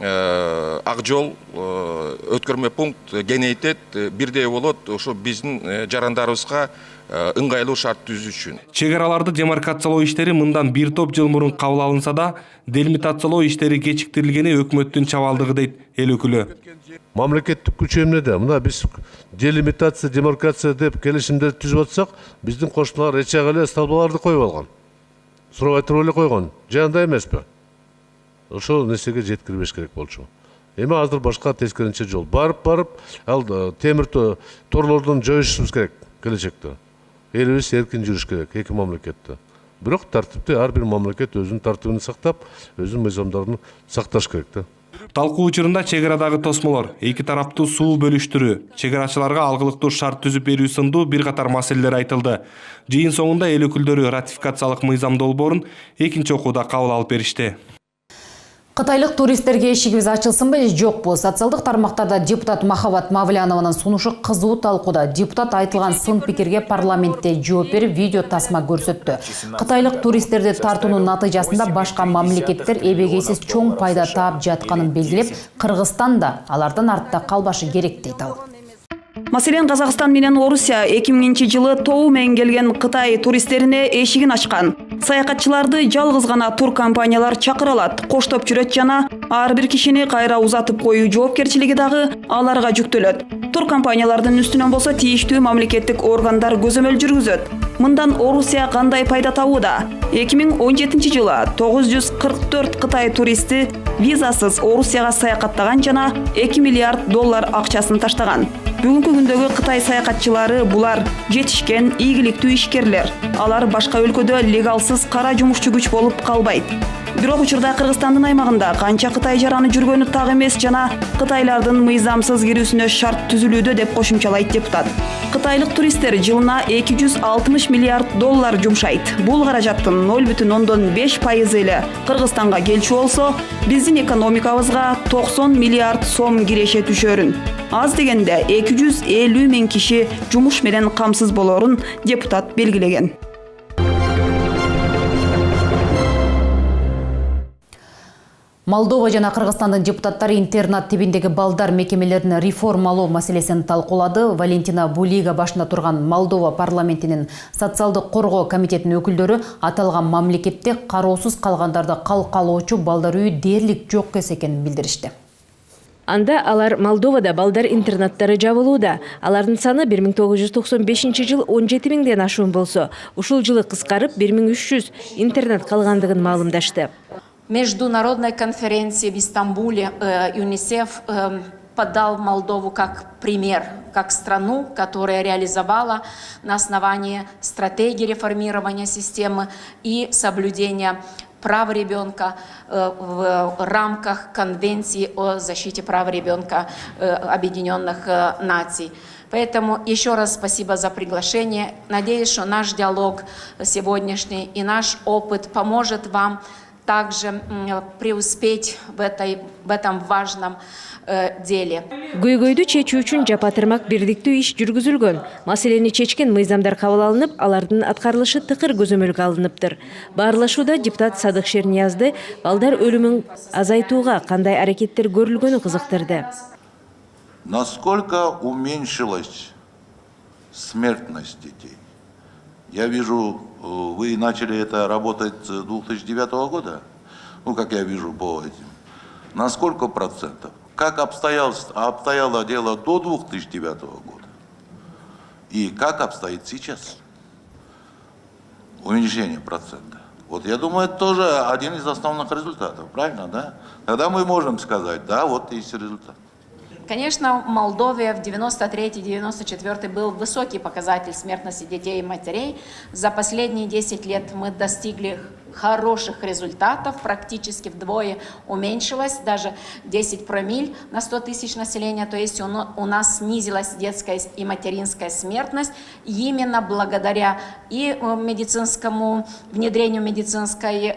Speaker 4: ак жол өткөрмө пункт кеңейтет, бирдей болот, ошо биздин жарандарыбызга ыңгайлуу шарт түзүү үчүн.
Speaker 7: Чек араларды демаркациялоо иштери мындан бир топ жыл мурун кабыл алынса да, делимитациялоо иштери кечиктирилгени өкмөттүн чабалдыгы дейт эл өкүлү.
Speaker 6: Мамлекеттик күч эмнеде? Мына биз делимитация, демаркация деп келишимдерди түзүп атсак, биздин кошуналар эчеге эле столбаларды коюп алган. Сурабай туруп эле койгон. Жанда эмеспи? Ошол нерсеге жеткирбеш керек болчу. Эми азыр башка тескеринче жол. Барып, ал темир торлордон жоюшубуз керек келечекте. Элибиз эркин жүрүш керек эки мамлекетте. Бирок тартипти ар бир мамлекет өзүнүн тартибин сактап, өзүнүн мыйзамдарын сакташ керек да.
Speaker 8: Талкуу учурунда чек арадагы тосмолор, эки тараптуу суу бөлүштүрүү, чек арачыларга алгылыктуу шарт түзүп берүү сындуу бир катар маселелер айтылды. Жыйын соңунда эл өкүлдөрү ратификациялык мыйзам долбоорун экинчи окууда кабыл алып беришти.
Speaker 1: Кытайлык туристтерге эшигибиз ачылсынбы же жокпу? Социалдык тармактарда депутат Махабат Мавлянованын сунушу кызуу талкууда. Депутат айтылган сын пикирге парламентте жооп берип видео тасма көрсөттү. Кытайлык туристтерди тартуунун натыйжасында башка мамлекеттер эбегейсиз чоң пайда таап жатканын белгилеп, Кыргызстан да алардан артта калбашы керек дейт ал.
Speaker 14: Маселен, Казакстан менен Орусия 2000 жылы тоо менен келген Кытай туристтерине эшигин ачкан. Саякатчыларды жалгыз гана тур компаниялар чакыра алат, коштоп жүрөт жана ар бир кишини кайра узатып коюу жоопкерчилиги дагы аларга жүктөлөт. Тур компаниялардын үстүнөн болсо тийиштүү мамлекеттик органдар көзөмөл жүргүзөт. Мындан Орусия кандай пайда табууда? 2017 жылы 944 Кытай туристи визасыз Орусияга саякаттаган жана 2 миллиард доллар акчасын таштаган. Бүгүнкү күндөгү Кытай саякатчылары булар жетишкен, ийгиликтүү ишкерлер. Алар башка өлкөдө легалсыз кара жумушчу күч болуп калбайт. Бирок учурда Кыргызстандын аймагында канча Кытай жараны жүргөнү так эмес жана кытайлардын мыйзамсыз кирүүсүнө шарт түзүлүүдө деп кошумчалайт депутат. Кытайлык туристтер жылына 260 миллиард доллар жумшайт. Бул каражаттын 0,5% эле Кыргызстанга келчү болсо, биздин экономикабызга 90 миллиард сом киреше түшөрүн. Аз дегенде 250 миң киши жумуш менен камсыз болорун депутат белгилеген.
Speaker 1: Молдова жана Кыргызстандын депутаттары интернат тибиндеги балдар мекемелерин реформалоо маселесин талкуулады. Валентина Булига башында турган Молдова парламентинин социалдык коргоо комитетинин өкүлдөрү аталган мамлекетте кароосуз калгандарды калкалоочу балдар үйү дээрлик жок экенин билдиришти.
Speaker 9: Анда алар Молдовада балдар интернаттары жабылууда. Алардын саны 1995 жыл 17 миңден ашуун болсо, ушул жылы кыскарып 1300 интернат калгандыгын маалымдашты.
Speaker 11: Международной конференции в Истамбуле ЮНИСЕФ подал Молдову как пример, как страну, которая реализовала на основании стратегии реформирования системы и соблюдения прав ребенка в рамках Конвенции о защите прав ребенка Объединенных Наций. Поэтому еще раз спасибо за приглашение. Надеюсь, что наш диалог сегодняшний и наш опыт поможет вам также преуспеть в этом важном деле.
Speaker 9: Көйгөйдү чечүү үчүн жапатырмак бирдиктүү иш жүргүзүлгөн. Маселени чечкен мыйзамдар кабыл алынып, алардын аткарылышы тыкыр көзөмөлгө алыныптыр. Баарлашууда депутат Садык Шерниязды балдар өлүмүн азайтууга кандай аракеттер көрүлгөнү кызыктырды.
Speaker 24: Насколько уменьшилась смертность детей? Я вижу, вы начали это работать с 2009 года, ну, как я вижу по этим. На сколько процентов? Как обстояло дело до 2009 года? И как обстоит сейчас? Уменьшение процента. Вот я думаю, это тоже один из основных результатов, правильно, да? Тогда мы можем сказать, да, вот есть результат.
Speaker 11: Конечно, в Молдове в 93-94 был высокий показатель смертности детей и матерей. За последние 10 лет мы достигли хороших результатов, практически вдвое уменьшилось, даже 10 промилль на 100 тысяч населения, то есть у нас снизилась детская и материнская смертность именно благодаря и медицинскому внедрению медицинской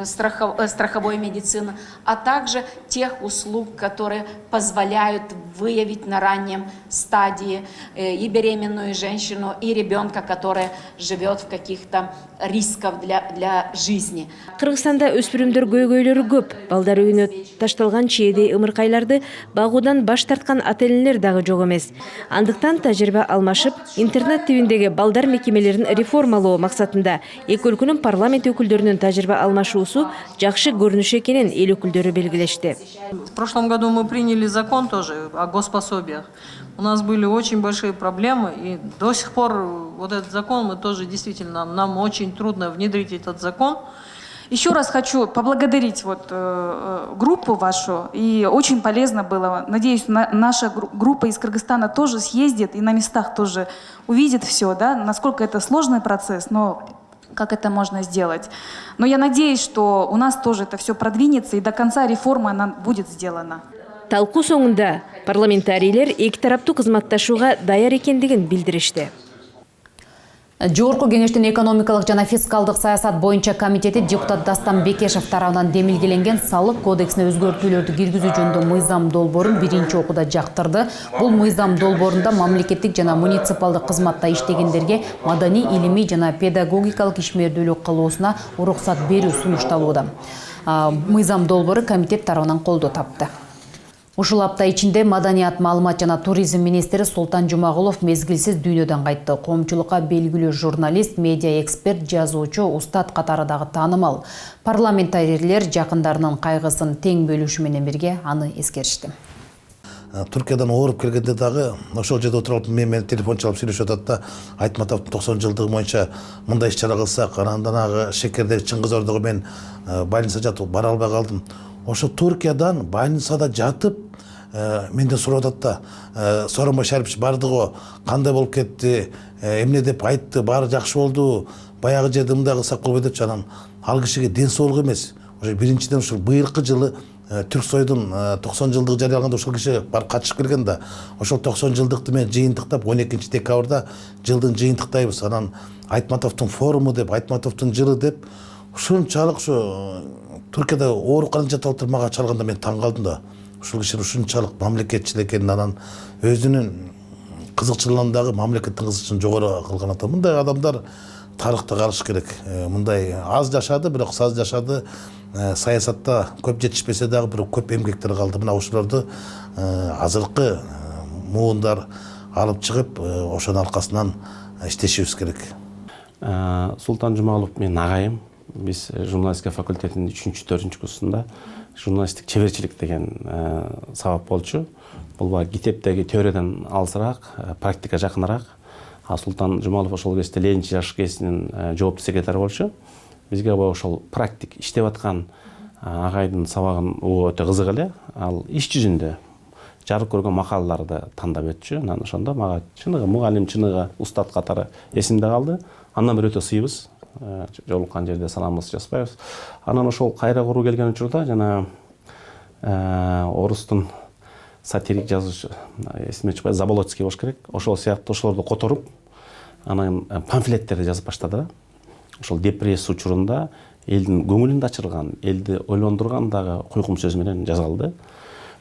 Speaker 11: страховой медицины, а также тех услуг, которые позволяют выявить на раннем стадии и беременную женщину, и ребенка, который живет в каких-то рисках для жизни.
Speaker 9: Кыргызстанда өспүрүмдөр көйгөйлөрү көп. Балдар үйүнө ташталган чээдей ымыркайларды багуудан баш тарткан ата-энелер дагы жок эмес. Андыктан тажрыйба алмашып, интернат тибиндеги балдар мекемелерин реформалоо максатында эки өлкөнүн парламент өкүлдөрүнүн тажрыйба алмашуусу жакшы көрүнүш экенин эл өкүлдөрү белгилешти.
Speaker 25: В прошлом году мы приняли закон тоже о госпособиях. У нас были очень большие проблемы, и до сих пор вот этот закон мы тоже действительно, нам очень трудно внедрить этот закон.
Speaker 26: Еще раз хочу поблагодарить группу вашу, и очень полезно было. Надеюсь, наша группа из Кыргызстана тоже съездит и на местах тоже увидит все, да, насколько это сложный процесс, но как это можно сделать. Но я надеюсь, что у нас тоже это все продвинется, и до конца реформа она будет сделана.
Speaker 9: Талкуу соңунда парламентарийлер эки тараптуу кызматташууга даяр экендигин билдиришти.
Speaker 1: Жогорку кеңештин экономикалык жана фискалдык саясат боюнча комитети депутат Дастан Бекешев тарабынан демилгеленген салык кодексине өзгөртүүлөрдү киргизүү жөнүндө мыйзам долбоорун биринчи окууда жактырды. Бул мыйзам долбоорунда мамлекеттик жана муниципалдык кызматта иштегендерге маданий, илимий жана педагогикалык ишмердүүлүк кылуусуна уруксат берүү сунушталууда. Мыйзам долбоору комитет тарабынан колдоо тапты. Ушул апта ичинде Маданият, маалымат жана туризм министри Султан Жумагулов мезгилсиз дүйнөдөн кайтты. Коомчулукка белгилүү журналист, медиа эксперт, жазуучу, устат катары дагы таанымал. Парламентарийлер жакындарынын кайгысын тең бөлүшүү менен бирге аны эскеришти.
Speaker 12: Түркиядан ооруп келгенде дагы ошол жерде отуруп мен телефон чалып сүйлөшүп атат да, Айтматовдун 90 жылдыгы боюнча мындай иш-чара кылсак, анан Шекердеги Чыңгыз мен больницада жатып бара албай калдым. Ошо Түркиядан больницада жатып менден сурап атат да, Сооронбай Шарипович барды го, кандай болуп кетти, эмне деп айтты, баары жакшы болду, баягы жерде мындай кылсак болбойт депчи. Анан ал кишиге ден соолук эмес. Ошо биринчиден ушул быйылкы жылы Түрксойдун 90 жылдыгы жарыялаганда ошол киши барып катышып келген да. Ошол 90 жылдыкты мен жыйынтыктап 12 декабрда жылдын жыйынтыктайбыз. Анан Айтматовдун форуму деп, Айтматовдун жылы деп, ушунчалык ушу Түркияда ооруканада жатып отуруп мага чалганда мен таң калдым да. Ушул киши ушунчалык мамлекетчил экенин, анан өзүнүн кызыкчылыгынан дагы мамлекеттин кызыкчылыгын жогору кылган адам. Мындай адамдар тарыхта калыш керек. Мындай аз жашады, бирок аз жашады. Саясатта көп жетишпесе дагы бирок көп эмгектер калды. Мына ошолорду азыркы муундар алып чыгып, ошонун аркасынан иштешибиз керек.
Speaker 13: Султан Жумагулов менин агайым. Биз журналистика факультетинин 3-4 курсунда журналисттик чеберчилик деген сабак болчу. Бул баягы китептеги теориядан алысыраак, практика жакыныраак. Султан Жумагулов ошол кезде Ленинчи жаш кезинин жооптуу секретары болчу. Бизге ошол практик иштеп аткан агайдын сабагын өтө кызык эле. Ал иш жүзүндө жарык көргөн макалаларды тандап өтчү. Анан ошондо мага чыныгы мугалим, чыныгы устат катары эсимде калды. Андан бери өтө сыйбыз. Жолуккан жерде саламыбызды жазбайбыз. Анан ошол кайра куруу келген учурда жана орустун сатирик жазуучу эсиме чыкпайт, Заболоцкий болуш керек. Ошол сыяктуу ошолорду которуп, анан памфлеттерди жазып баштады да. Ошол депрессия учурунда элдин көңүлүн ачырган, элди ойлондурган дагы куйкум сөз менен жазылды.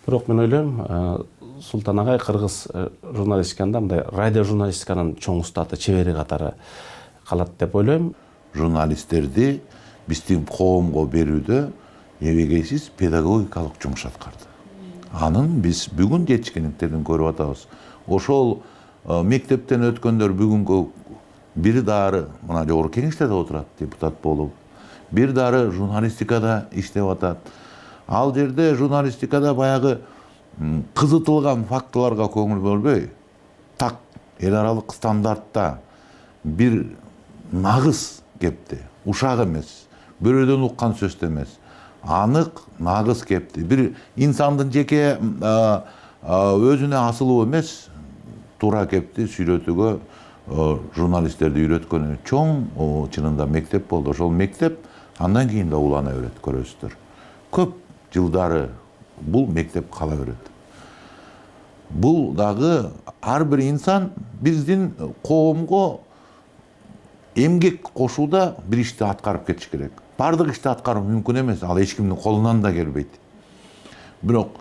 Speaker 13: Бирок мен ойлойм, Султан агай кыргыз журналистикасында мындай радио журналистиканын чоң устаты, чебери катары калат деп ойлойм.
Speaker 24: Журналисттерди биздин коомго берүүдө эбегейсиз педагогикалык жумуш аткарды. Анын биз бүгүн жетишкендиктерин көрүп атабыз. Ошол мектептен өткөндөр бүгүнгү бир дары мына жогорку кеңештерде отурат, депутат болуп, бир дары журналистикада иштеп атат. Ал жерде журналистикада баягы кызытылган фактыларга көңүл бөлбөй, так эл аралык стандартта бир нагыз кепти, ушак эмес, бирөөдөн уккан сөз эмес, анык, нагыз кепти. Бир инсандын жеке өзүнө асылуу эмес, туура кепти сүйлөтүүгө журналисттерди үйрөткөнү чоң чынында мектеп болду. Ошол мектеп андан кийин да улана берет, көрөсүздөр. Көп жылдары бул мектеп кала берет. Бул дагы ар бир инсан биздин коомго эмгек кошууда бир ишти аткарып кетиш керек. Бардык ишти аткаруу мүмкүн эмес, ал эч кимдин колунан да келбейт. Бирок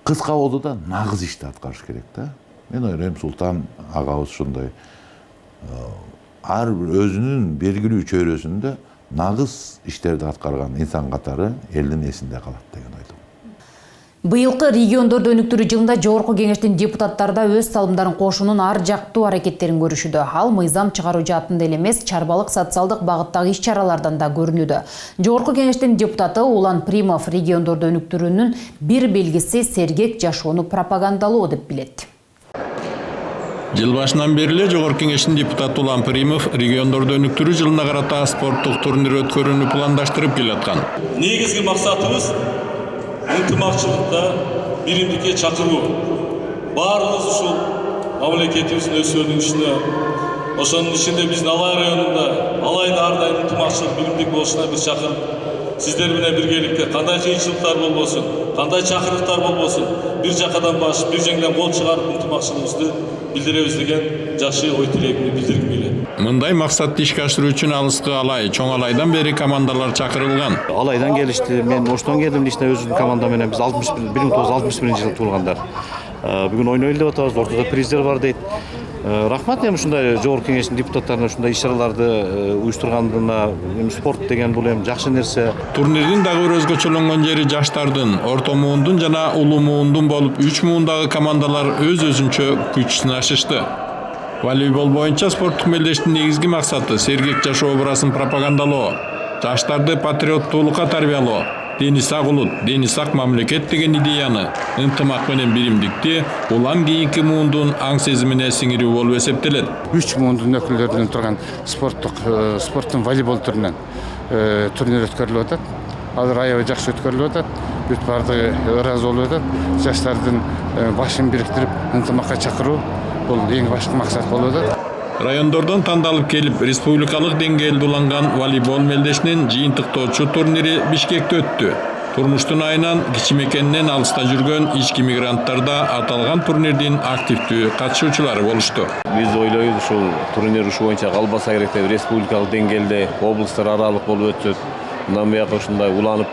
Speaker 24: кыска болду да нагыз ишти аткарыш керек да. Мен ойлойм, Султан агабыз ушундай ар өзүнүн белгилүү чөйрөсүндө нагыз иштерди аткарган инсан катары элдин эсинде калат деген ойдом.
Speaker 1: Быйылкы региондорду өнүктүрүү жылында жогорку кеңештин депутаттары да өз салымдарын кошуунун ар жактуу аракеттерин көрүшүүдө. Ал мыйзам чыгаруу жаатында эле эмес, чарбалык социалдык багыттагы иш-чаралардан да көрүнүүдө. Жогорку кеңештин депутаты Улан Примов региондорду өнүктүрүүнүн бир белгиси сергек жашоону пропагандалоо деп билет.
Speaker 5: Жыл башынан бери эле жогорку кеңештин депутаты Улан Примов региондорду өнүктүрүү жылына карата спорттук турнир өткөрүүнү пландаштырып келаткан.
Speaker 15: Негизги максатыбыз ынтымакчылыкта биримдикке чакыруу. Баарыбыз ушул мамлекетибиздин өсүүнүн ишине ошонун ичинде биздин Алай районунда Алайда ар дайым ынтымакчылык биримдик болушуна бир чакырып, сиздер менен биргеликте кандай кыйынчылыктар болбосун, кандай чакырыктар болбосун, бир жакадан башып, бир жеңден кол чыгарып ынтымакчылыгыбызды билдиребиз деген жакшы ой тилегимди билдиргим келет.
Speaker 5: Мындай максатты ишке ашыруу үчүн Алыскы Алай, Чоң Алайдан бери командалар чакырылган.
Speaker 16: Алайдан келишти, мен Оштон келдим, лично өзүмдүн команда менен биз 1961 жылы туулгандар. Бүгүн ойнойлу деп атабыз, ортодо приздер бар дейт. Рахмат эми ушундай жогорку кеңештин депутаттарына ушундай иш-чараларды уюштургандына, спорт деген бул эми жакшы нерсе.
Speaker 5: Турнирдин дагы бир өзгөчөлөнгөн жери жаштардын, орто муундун жана улуу муундун болуп 3 муундагы командалар өз-өзүнчө күч сынашышты. Волейбол боюнча спорттук мелдештин негизги максаты сергек жашоо образын пропагандалоо, жаштарды патриоттуулукка тарбиялоо, дени сак улут, дени сак мамлекет деген идеяны, ынтымак менен биримдикти улам кийинки муундун аң сезимине сиңирүү болуп эсептелет.
Speaker 17: 3 муундун өкүлдөрүнөн турган спорттун волейбол түрүнөн турнир өткөрүлүп атат. Азыр аябай жакшы өткөрүлүп атат. Бүт баардыгы ыраазы болуп атат. Жаштардын башын бириктирип ынтымакка чакыруу бул эң башкы максат болуп атат.
Speaker 5: Райондордон тандалып келип, республикалык деңгээлде уланган волейбол мелдешинин жыйынтыктоочу турнири Бишкекте өттү. Турмуштун айынан кичи мекенинен алыста жүргөн ички мигранттар да аталган турнирдин активдүү катышуучулары болушту.
Speaker 18: Биз ойлойбуз ушул турнир ушу боюнча калбаса керек деп, республикалык деңгээлде облустар аралык болуп өтсөт. Мындан бияка ушундай уланып,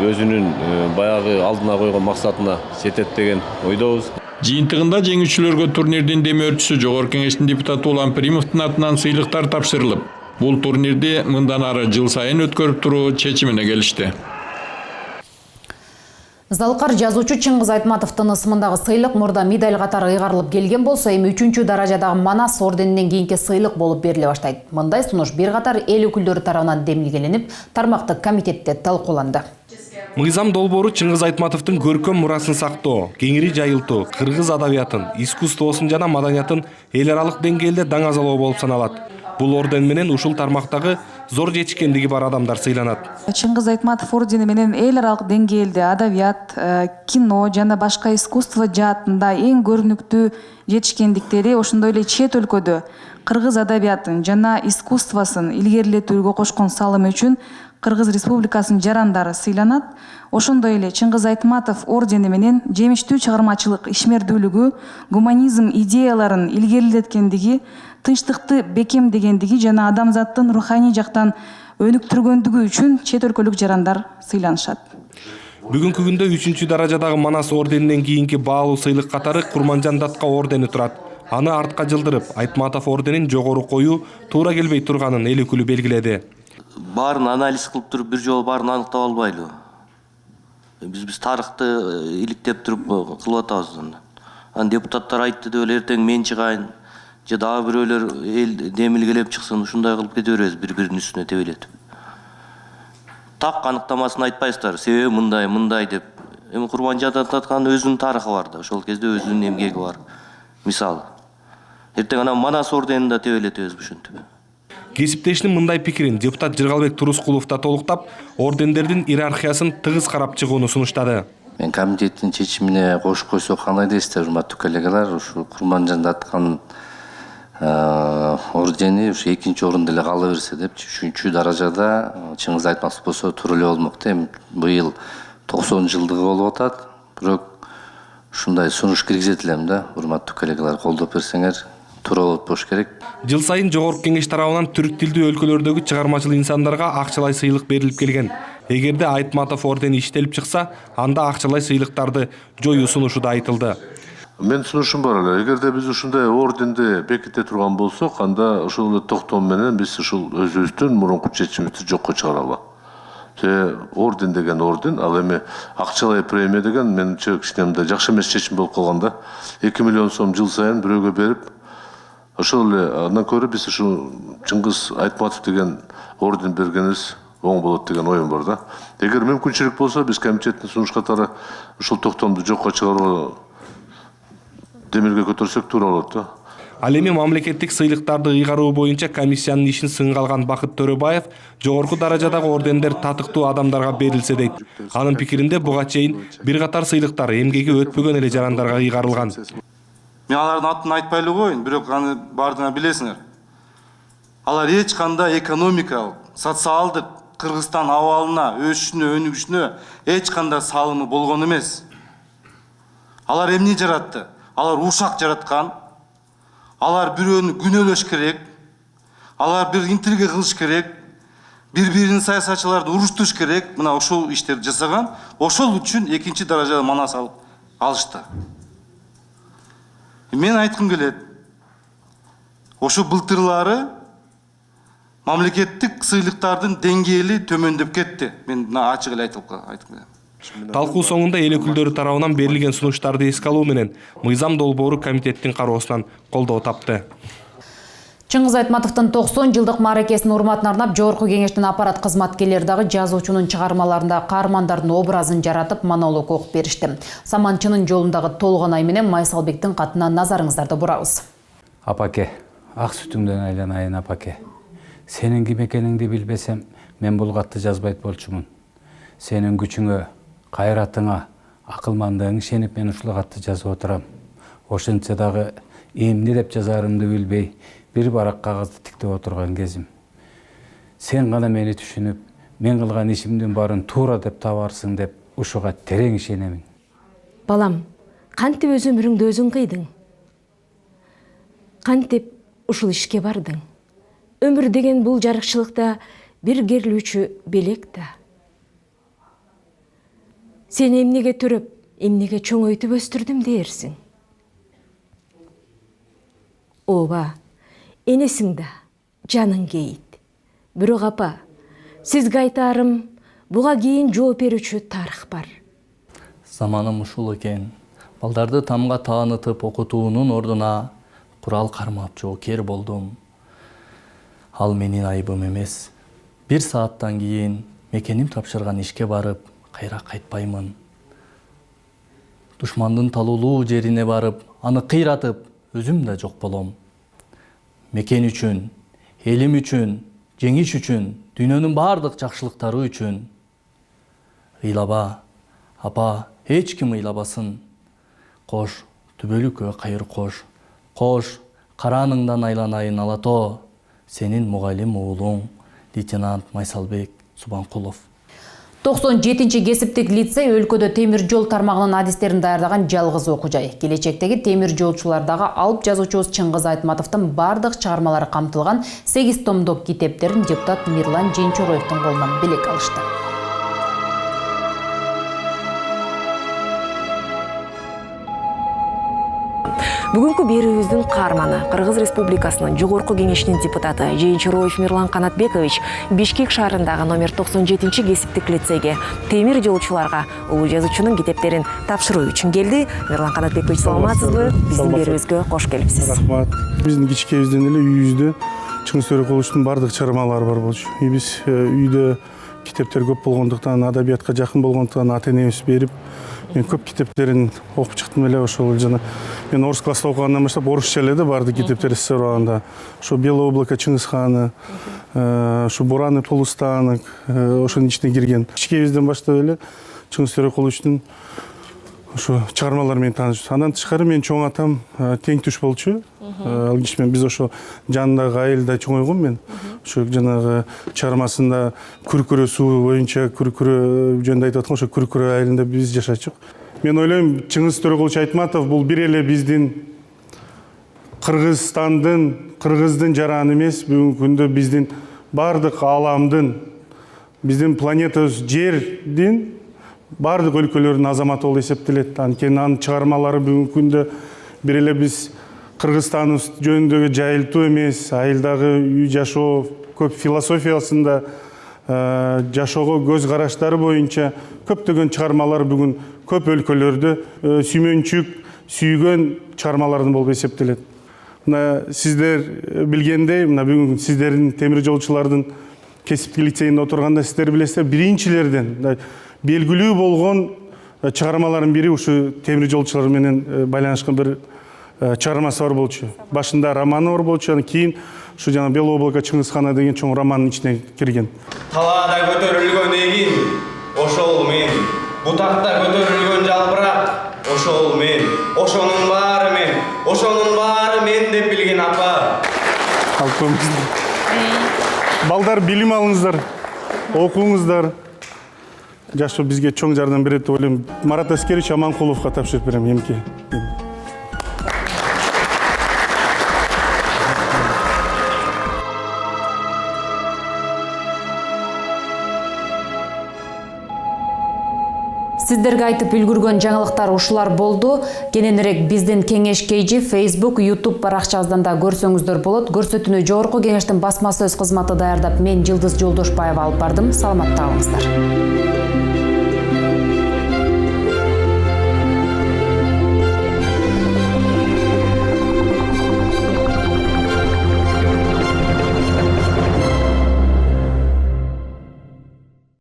Speaker 18: өзүнүн баягы алдына койгон максатына жетет деген ойдобуз.
Speaker 5: Жыйынтыгында жеңүүчүлөргө турнирдин демөөрчүсү Жогорку Кеңештин депутаты Улан Примовдун атынан сыйлыктар тапшырылып, бул турнирди мындан ары жыл сайын өткөрүп туруу чечимине келишти.
Speaker 1: Залкар жазуучу Чыңгыз Айтматовдун ысымындагы сыйлык мурда медаль катары ыйгарылып келген болсо, эми 3-чү даражадагы Манас орденинен кийинки сыйлык болуп бериле баштайт. Мындай сунуш бир катар эл өкүлдөрү тарабынан демилгеленип, тармактык комитетте талкууланды.
Speaker 8: Мыйзам долбоору Чыңгыз Айтматовдун көркөм мурасын сактоо, кеңири жайылтуу, кыргыз адабиятын, искусствосун жана маданиятын эл аралык деңгээлде даңазалоо болуп саналат. Бул орден менен ушул тармактагы зор жетишкендиги бар адамдар сыйланат.
Speaker 26: Чыңгыз Айтматов ордени менен эл аралык деңгээлде адабият, кино жана башка искусство жаатында эң көрүнүктүү жетишкендиктери, ошондой эле чет өлкөдө кыргыз адабиятын жана искусствосын илгерилетүүгө кошкон салымы үчүн Кыргыз Республикасынын жарандары сыйланат. Ошондой эле Чыңгыз Айтматов ордени менен жемиштүү чыгармачылык ишмердүүлүгү, гуманизм идеяларын илгерилеткендиги, тынчтыкты бекемдегендиги жана адамзаттын руханий жактан өнүктүргөндүгү үчүн чет өлкөлүк жарандар сыйланышат.
Speaker 8: Бүгүнкү күндө 3-чү даражадагы Манас орденинен кийинки баалуу сыйлык катары Курманжан Датка ордени турат. Аны артка жылдырып, Айтматов орденин жогору коюу туура келбей турганын эл өкүлү белгиледи.
Speaker 19: Барын анализ кылып туруп бир жолу барын аныктап албайлы. Биз тарыхты иликтеп туруп кылып атабыз. Ан депутаттар айтты деп эле эртең мен чыгайын, же дагы бирөөлөр эл демилгелеп чыксын, ушундай кылып кете беребиз бири-биринин үстүнө тебелетип. Так аныктамасын айтпайсыздар, себеби мындай деп. Эми Курманжан Датканын өзүнүн тарыхы бар да, ошол кезде өзүнүн эмгеги бар. Мисалы, эртең анан Манас орденин да тебелетебиз ушинтип.
Speaker 8: Кесиптешинин мындай пикирин депутат Жыргалбек Турускулов да толуктап, ордендердин иерархиясын тыгыз карап чыгууну сунуштады.
Speaker 20: Мен комитеттин чечимине кошуп койсок кандай дейсиздер, урматтуу коллегалар? Ушу Курманжан Даткан ордени ушу 2-чи орунда эле кала берсе депчи, 3-чү даражада Чыңгыз Айтматов болсо туура эле болмокта. Эми быйыл 90 жылдыгы болуп атат. Бирок ушундай сунуш киргизет элем да, урматтуу коллегалар, колдоп берсеңер туура болот болуш керек.
Speaker 8: Жыл сайын Жогорку Кеңеш тарабынан түрк тилдүү өлкөлөрдөгү чыгармачыл инсандарга акчалай сыйлык берилип келген. Эгерде Айтматов ордени иштелип чыкса, анда акчалай сыйлыктарды жоюу сунушу да айтылды.
Speaker 6: Мен сунушум бар эле. Эгерде биз ушундай орденди беките турган болсок, анда ошол эле токтом менен биз ушул өзүбүздүн мурунку чечимибизди жокко чыгаралы. Орден деген орден, ал эми акчалай премия деген менимче кичинемде жакшы эмес чечим болуп калган да. 2 миллион сом жыл сайын бирөөгө берип, ошол эле андан көрө биз ушу Чыңгыз Айтматов деген орден бергенибиз оң болот деген оюм бар да. Эгер мүмкүнчүлүк болсо, биз комитеттин сунуш катары ушул токтомду жокко чыгаруу демилге көтөрсөк туура болот да.
Speaker 8: Ал эми мамлекеттик сыйлыктарды ыйгаруу боюнча комиссиянын ишин сынга алган Бакыт Төрөбаев жогорку даражадагы ордендер татыктуу адамдарга берилсе дейт. Анын пикиринде буга чейин бир катар сыйлыктар эмгеги өтпөгөн эле жарандарга ыйгарылган.
Speaker 2: Мен алардын атын айтпай эле коеюн, бирок аны бардыгына билесиңер. Алар эч кандай экономикалык, социалдык Кыргызстан абалына, өсүшүнө, өнүгүшүнө эч кандай салымы болгон эмес. Алар эмне жаратты? Алар ушак жараткан. Алар бирөөнү күнөөлөш керек. Алар бир интрига кылыш керек. Бири-биринин саясатчыларды уруштуш керек. Мына ошол иштерди жасаган. Ошол үчүн экинчи даражада манас алышты. Мен айткым келет. Ошо былтырлары мамлекеттик сыйлыктардын деңгээли төмөндөп кетти. Мен ачык эле айткым келет.
Speaker 8: Талкуу соңунда эл өкүлдөрү тарабынан берилген сунуштарды эске алуу менен мыйзам долбоору комитеттин кароосунан колдоо тапты.
Speaker 1: Чыңгыз Айтматовдун 90 жылдык мааракесинин урматына арнап Жогорку кеңештин аппарат кызматкерлери дагы жазуучунун чыгармаларында каармандардын образын жаратып монолог окуп беришти. Саманчынын жолундагы Толгонай менен Майсалбектин катына назарыңыздарды бурабыз.
Speaker 3: Апаке, ак сүтүңдөн айланайын апаке. Сенин ким экениңди билбесем, мен бул катты жазбайт болчумун. Сенин күчүңө, кайратыңа, акылмандыгыңа ишенип мен ушул катты жазып отурам. Ошентсе дагы эмне деп жазарымды билбей, бир барак кагазды тиктеп отурган кезим. Сен гана мени түшүнүп, мен кылган ишимдин баарын туура деп табарсың деп ушуга терең ишенемин.
Speaker 9: Балам, кантип өз өмүрүңдү өзүң кыйдың? Кантип ушул ишке бардың? Өмүр деген бул жарыкчылыкта бир керилүүчү белек да. Сен эмнеге төрөп, эмнеге чоңойтуп өстүрдүм дээрсиң? Ооба, энесиң да, жаның кейит. Бирок апа, сизге айтарым, буга кийин жооп берүүчү тарых бар.
Speaker 10: Заманым ушул экен. Балдарды тамга таанытып окутуунун ордуна курал кармап жоокер болдум. Ал менин айыбым эмес. 1 сааттан кийин мекеним тапшырган ишке барып, кайра кайтпаймын. Душмандын талуулуу жерине барып, аны кыйратып, өзүм да жок болом. Мекен үчүн, элим үчүн, жеңиш үчүн, дүйнөнүн бардык жакшылыктары үчүн. Ыйлаба, апа, эч ким ыйлабасын. Кош, түбөлүккө кайыр кош. Кош, карааныңдан айланайын Алато. Сенин мугалим уулуң, лейтенант Майсалбек Субанкулов.
Speaker 1: 97-чи кесиптик лицей өлкөдө темир жол тармагынын адистерин даярдаган жалгыз окуу жай. Келечектеги темир жолчулардагы алып жазуучубуз Чыңгыз Айтматовдун бардык чыгармалары камтылган 8 томдук китептерин депутат Мирлан Женчороевдун колунан белек алышты.
Speaker 21: Бүгүнкү берүүбүздүн каарманы Кыргыз Республикасынын Жогорку кеңешинин депутаты Женчороев Мирлан Канатбекович Бишкек шаарындагы номер 97-чи кесиптик лицейге темир жолчуларга улуу жазуучунун китептерин тапшыруу үчүн келди. Мирлан Канатбекович, саламатсызбы? Биздин берүүбүзгө кош келипсиз.
Speaker 22: Рахмат. Биздин кичкебизден эле үйүбүздө Чыңгыз Төрөкуловдун бардык чыгармалары бар болчу. Биз үйдө китептер көп болгондуктан, адабиятка жакын болгондуктан ата-энебиз берип, мен көп китептерин окуп чыктым эле. Ошол жана мен орус класста окугандан баштап орусча эле да бардык китептер СССР убагында. Ошо Белое облако Чыңгыз ханы, ушу Бураны Полустанок, ошонун ичине кирген. Кичкебизден баштап эле Чыңгыз Төрөкуловдун ошо чыгармалары менен таанышып. Андан тышкары менин чоң атам тең түш болчу. Ал кишимен биз ошо жанындагы айылда чоңойгом мен. Ошо жанагы чыгармасында Күркүрө суу боюнча Күркүрө жөнүндө айтып аткан ошо Күркүрө айылында биз жашачук. Мен ойлойм, Чыңгыз Төрөкулович Айтматов бул бир эле биздин кыргыздын жараны эмес, бүгүнкү күндө биздин бардык ааламдын, биздин планетабыз жердин бардык өлкөлөрдүн азаматы болуп эсептелет. Анткени анын чыгармалары бүгүнкү күндө бир эле биз Кыргызстаныбыз жөнүндөгү жайылтуу эмес, айылдагы үй жашоо, көп философиясында жашоого көз караштары боюнча көптөгөн чыгармалар бүгүн көп өлкөлөрдө сүймөнчүк, сүйгөн чыгармалардын болуп эсептелет. Мына сиздер билгендей, мына бүгүн сиздердин темир жолчулардын кесиптик лицейинде отурганда сиздер билесиздер, биринчилерден белгилүү болгон чыгармалардын бири ушу темир жолчулар менен байланышкан бир чыгармасы бар болчу. Башында романы бар болчу, анан кийин ушу жана Белое облако Чыңгыз ханы деген чоң романын ичине кирген.
Speaker 23: Талаада көтөрүлгөн эгин, ошол мен. Бутакта көтөрүлгөн жалбырак, ошол мен. Ошонун баары мен. ошонун баары мен деп билген апа.
Speaker 22: Алып коюңуздар. Балдар билим алыңыздар, окуңуздар. Жашы бизге чоң жардам берет деп ойлойм. Марат Аскерович Аманкуловго тапшырып берем эмки.
Speaker 1: Сиздерге айтып үлгүргөн жаңылыктар ушулар болду. Кененирээк биздин кеңеш KG Facebook, YouTube баракчабыздан да көрсөңүздөр болот. Көрсөтүүнү Жогорку Кеңештин басма сөз кызматы даярдап, мен Жылдыз Жолдошбаева алып бардым. Саламатта калыңыздар.